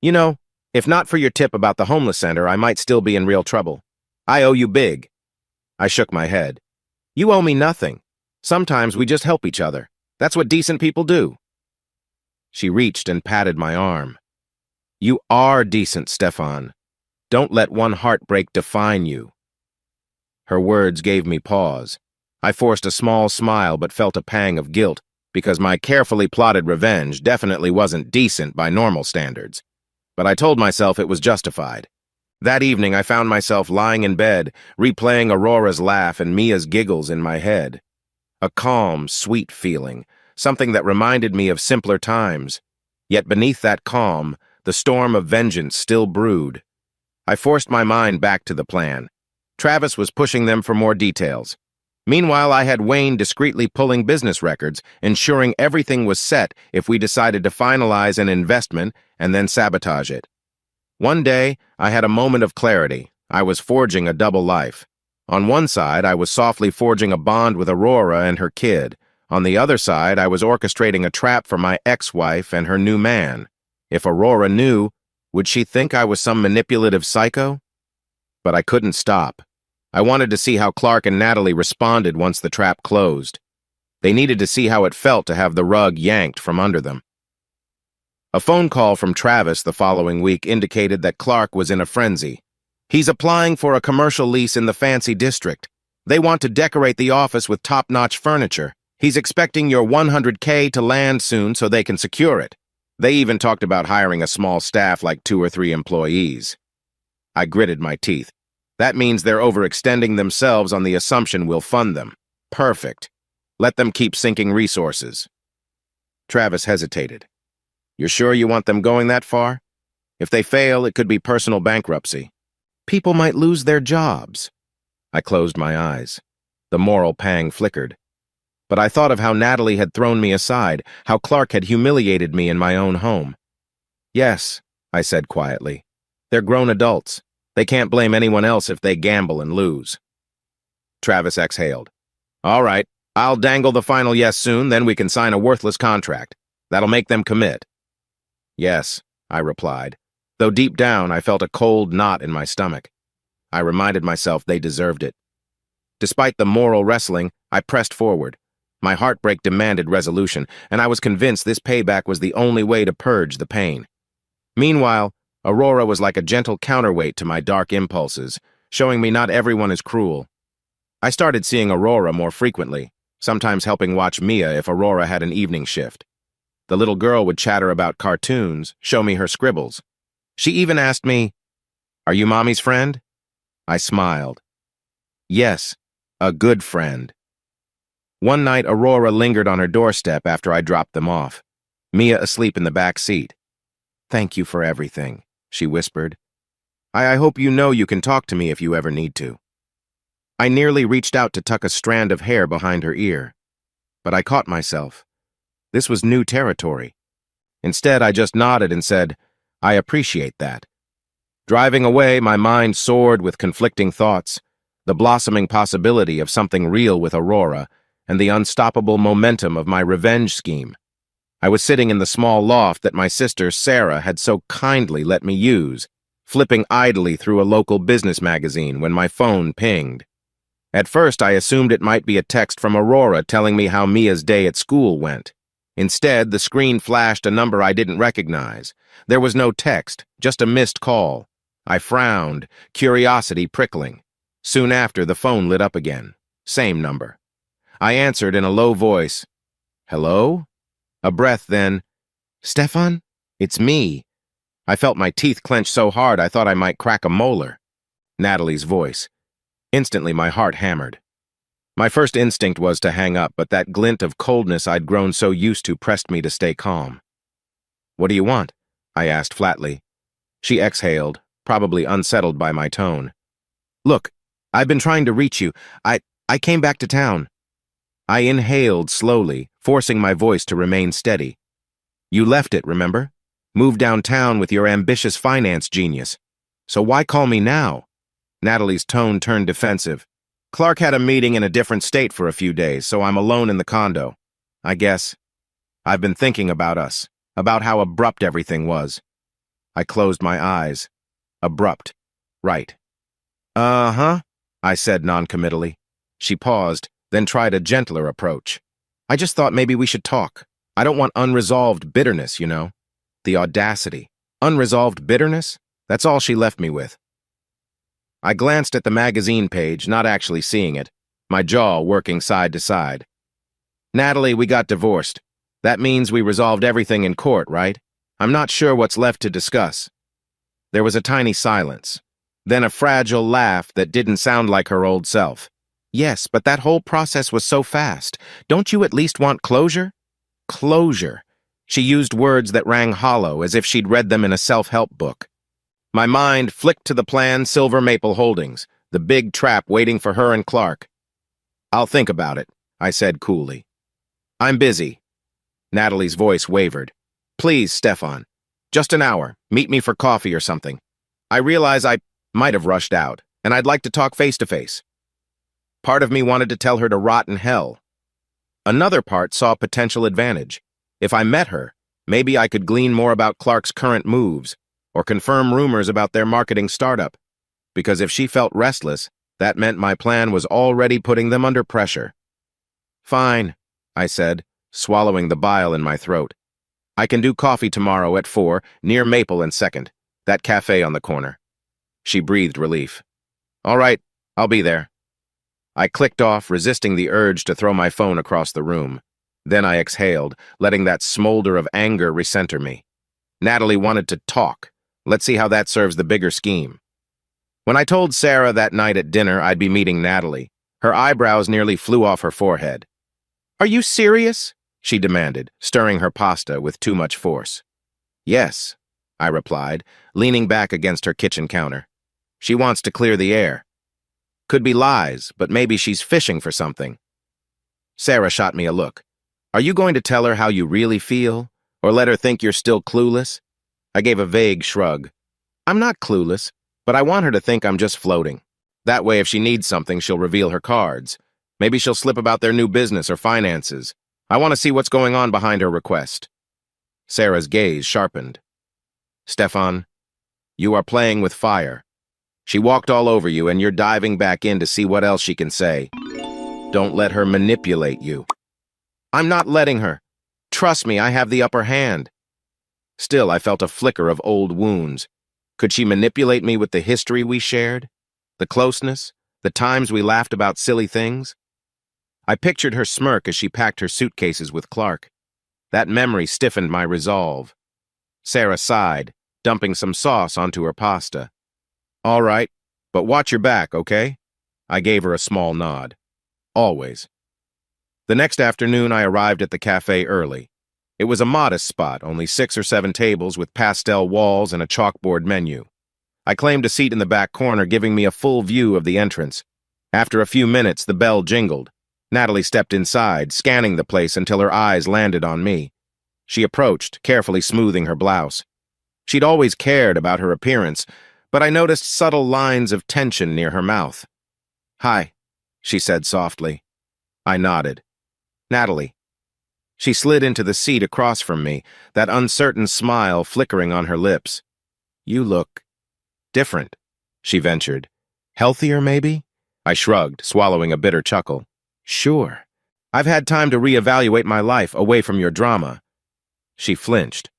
"You know, if not for your tip about the homeless center, I might still be in real trouble. I owe you big." I shook my head. "You owe me nothing. Sometimes we just help each other. That's what decent people do." She reached and patted my arm. "You are decent, Stefan. Don't let one heartbreak define you." Her words gave me pause. I forced a small smile but felt a pang of guilt, because my carefully plotted revenge definitely wasn't decent by normal standards. But I told myself it was justified. That evening, I found myself lying in bed, replaying Aurora's laugh and Mia's giggles in my head. A calm, sweet feeling, something that reminded me of simpler times. Yet beneath that calm, the storm of vengeance still brewed. I forced my mind back to the plan. Travis was pushing them for more details. Meanwhile, I had Wayne discreetly pulling business records, ensuring everything was set if we decided to finalize an investment and then sabotage it. One day, I had a moment of clarity. I was forging a double life. On one side, I was softly forging a bond with Aurora and her kid. On the other side, I was orchestrating a trap for my ex-wife and her new man. If Aurora knew, would she think I was some manipulative psycho? But I couldn't stop. I wanted to see how Clark and Natalie responded once the trap closed. They needed to see how it felt to have the rug yanked from under them. A phone call from Travis the following week indicated that Clark was in a frenzy. He's applying for a commercial lease in the fancy district. They want to decorate the office with top-notch furniture. He's expecting your $100K to land soon so they can secure it. They even talked about hiring a small staff like 2 or 3 employees. I gritted my teeth. That means they're overextending themselves on the assumption we'll fund them. Perfect. Let them keep sinking resources. Travis hesitated. You're sure you want them going that far? If they fail, it could be personal bankruptcy. People might lose their jobs. I closed my eyes. The moral pang flickered. But I thought of how Natalie had thrown me aside, how Clark had humiliated me in my own home. Yes, I said quietly. They're grown adults. They can't blame anyone else if they gamble and lose. Travis exhaled. All right, I'll dangle the final yes soon, then we can sign a worthless contract. That'll make them commit. Yes, I replied, though deep down I felt a cold knot in my stomach. I reminded myself they deserved it. Despite the moral wrestling, I pressed forward. My heartbreak demanded resolution, and I was convinced this payback was the only way to purge the pain. Meanwhile, Aurora was like a gentle counterweight to my dark impulses, showing me not everyone is cruel. I started seeing Aurora more frequently, sometimes helping watch Mia if Aurora had an evening shift. The little girl would chatter about cartoons, show me her scribbles. She even asked me, "Are you Mommy's friend?" I smiled. Yes, a good friend. One night, Aurora lingered on her doorstep after I dropped them off, Mia asleep in the back seat. "Thank you for everything," she whispered. I hope you know you can talk to me if you ever need to." I nearly reached out to tuck a strand of hair behind her ear, but I caught myself. This was new territory. Instead, I just nodded and said, "I appreciate that." Driving away, my mind soared with conflicting thoughts, the blossoming possibility of something real with Aurora, and the unstoppable momentum of my revenge scheme. I was sitting in the small loft that my sister, Sarah, had so kindly let me use, flipping idly through a local business magazine when my phone pinged. At first, I assumed it might be a text from Aurora telling me how Mia's day at school went. Instead, the screen flashed a number I didn't recognize. There was no text, just a missed call. I frowned, curiosity prickling. Soon after, the phone lit up again. Same number. I answered in a low voice. "Hello?" A breath, then, "Stefan? It's me." I felt my teeth clench so hard I thought I might crack a molar. Natalie's voice. Instantly, my heart hammered. My first instinct was to hang up, but that glint of coldness I'd grown so used to pressed me to stay calm. "What do you want?" I asked flatly. She exhaled, probably unsettled by my tone. "Look, I've been trying to reach you. I came back to town." I inhaled slowly, forcing my voice to remain steady. "You left it, remember? Moved downtown with your ambitious finance genius. So why call me now?" Natalie's tone turned defensive. "Clark had a meeting in a different state for a few days, so I'm alone in the condo. I guess. I've been thinking about us, about how abrupt everything was." I closed my eyes. Abrupt. Right. "Uh-huh," I said noncommittally. She paused, then tried a gentler approach. "I just thought maybe we should talk. I don't want unresolved bitterness, you know." The audacity. Unresolved bitterness? That's all she left me with. I glanced at the magazine page, not actually seeing it, my jaw working side to side. "Natalie, we got divorced. That means we resolved everything in court, right? I'm not sure what's left to discuss. There was a tiny silence, then a fragile laugh that didn't sound like her old self. Yes, but that whole process was so fast. Don't you at least want closure? Closure. She used words that rang hollow, as if she'd read them in a self-help book. My mind flicked to the planned Silver Maple Holdings, the big trap waiting for her and Clark. I'll think about it, I said coolly. I'm busy. Natalie's voice wavered. Please, Stefan. Just an hour. Meet me for coffee or something. I realize I might have rushed out, and I'd like to talk face-to-face. Part of me wanted to tell her to rot in hell. Another part saw potential advantage. If I met her, maybe I could glean more about Clark's current moves, or confirm rumors about their marketing startup. Because if she felt restless, that meant my plan was already putting them under pressure. Fine, I said, swallowing the bile in my throat. I can do coffee tomorrow at 4, near Maple and 2nd, that cafe on the corner. She breathed relief. All right, I'll be there. I clicked off, resisting the urge to throw my phone across the room. Then I exhaled, letting that smolder of anger recenter me. Natalie wanted to talk. Let's see how that serves the bigger scheme. When I told Sarah that night at dinner I'd be meeting Natalie, her eyebrows nearly flew off her forehead. Are you serious? She demanded, stirring her pasta with too much force. Yes, I replied, leaning back against her kitchen counter. She wants to clear the air. Could be lies, but maybe she's fishing for something. Sarah shot me a look. Are you going to tell her how you really feel, or let her think you're still clueless? I gave a vague shrug. I'm not clueless, but I want her to think I'm just floating. That way, if she needs something, she'll reveal her cards. Maybe she'll slip about their new business or finances. I want to see what's going on behind her request. Sarah's gaze sharpened. Stefan, you are playing with fire. She walked all over you, and you're diving back in to see what else she can say. Don't let her manipulate you. I'm not letting her. Trust me, I have the upper hand. Still, I felt a flicker of old wounds. Could she manipulate me with the history we shared? The closeness? The times we laughed about silly things? I pictured her smirk as she packed her suitcases with Clark. That memory stiffened my resolve. Sarah sighed, dumping some sauce onto her pasta. All right, but watch your back, okay? I gave her a small nod. Always. The next afternoon, I arrived at the cafe early. It was a modest spot, only 6 or 7 tables with pastel walls and a chalkboard menu. I claimed a seat in the back corner, giving me a full view of the entrance. After a few minutes, the bell jingled. Natalie stepped inside, scanning the place until her eyes landed on me. She approached, carefully smoothing her blouse. She'd always cared about her appearance, but I noticed subtle lines of tension near her mouth. Hi, she said softly. I nodded. Natalie. She slid into the seat across from me, that uncertain smile flickering on her lips. You look different, she ventured. Healthier, maybe? I shrugged, swallowing a bitter chuckle. Sure. I've had time to reevaluate my life away from your drama. She flinched.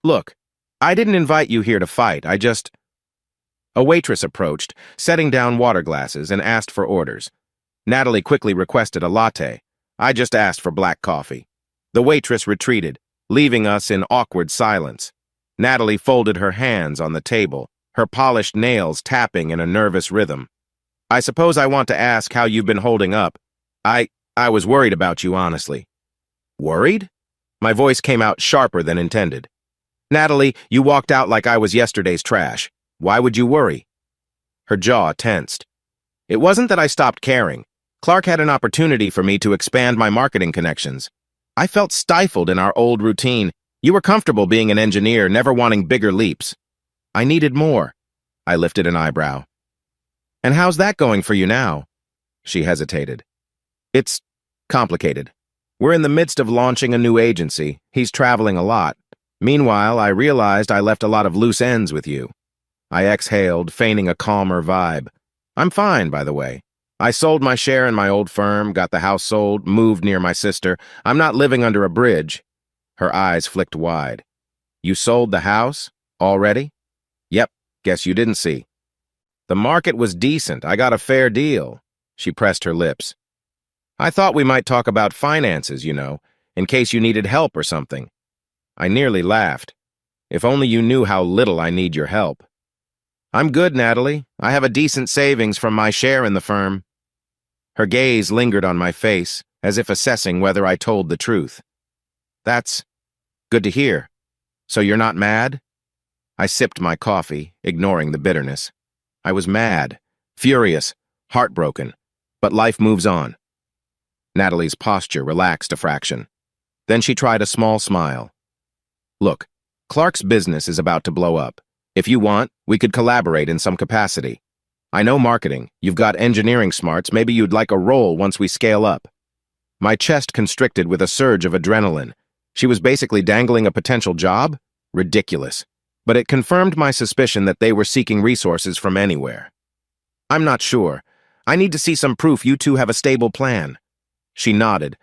Look, I didn't invite you here to fight, I just... A waitress approached, setting down water glasses, and asked for orders. Natalie quickly requested a latte. I just asked for black coffee. The waitress retreated, leaving us in awkward silence. Natalie folded her hands on the table, her polished nails tapping in a nervous rhythm. I suppose I want to ask how you've been holding up. I was worried about you, honestly. Worried? My voice came out sharper than intended. Natalie, you walked out like I was yesterday's trash. Why would you worry? Her jaw tensed. It wasn't that I stopped caring. Clark had an opportunity for me to expand my marketing connections. I felt stifled in our old routine. You were comfortable being an engineer, never wanting bigger leaps. I needed more. I lifted an eyebrow. And how's that going for you now? She hesitated. It's complicated. We're in the midst of launching a new agency. He's traveling a lot. Meanwhile, I realized I left a lot of loose ends with you. I exhaled, feigning a calmer vibe. I'm fine, by the way. I sold my share in my old firm, got the house sold, moved near my sister. I'm not living under a bridge. Her eyes flicked wide. You sold the house? Already? Yep, guess you didn't see. The market was decent. I got a fair deal. She pressed her lips. I thought we might talk about finances, you know. in case you needed help or something. I nearly laughed. If only you knew how little I need your help. I'm good, Natalie. I have a decent savings from my share in the firm. Her gaze lingered on my face, as if assessing whether I told the truth. That's good to hear. So you're not mad? I sipped my coffee, ignoring the bitterness. I was mad, furious, heartbroken, but life moves on. Natalie's posture relaxed a fraction. Then she tried a small smile. Look, Clark's business is about to blow up. If you want, we could collaborate in some capacity. I know marketing, you've got engineering smarts, maybe you'd like a role once we scale up. My chest constricted with a surge of adrenaline. She was basically dangling a potential job? Ridiculous. But it confirmed my suspicion that they were seeking resources from anywhere. I'm not sure. I need to see some proof you two have a stable plan. She nodded,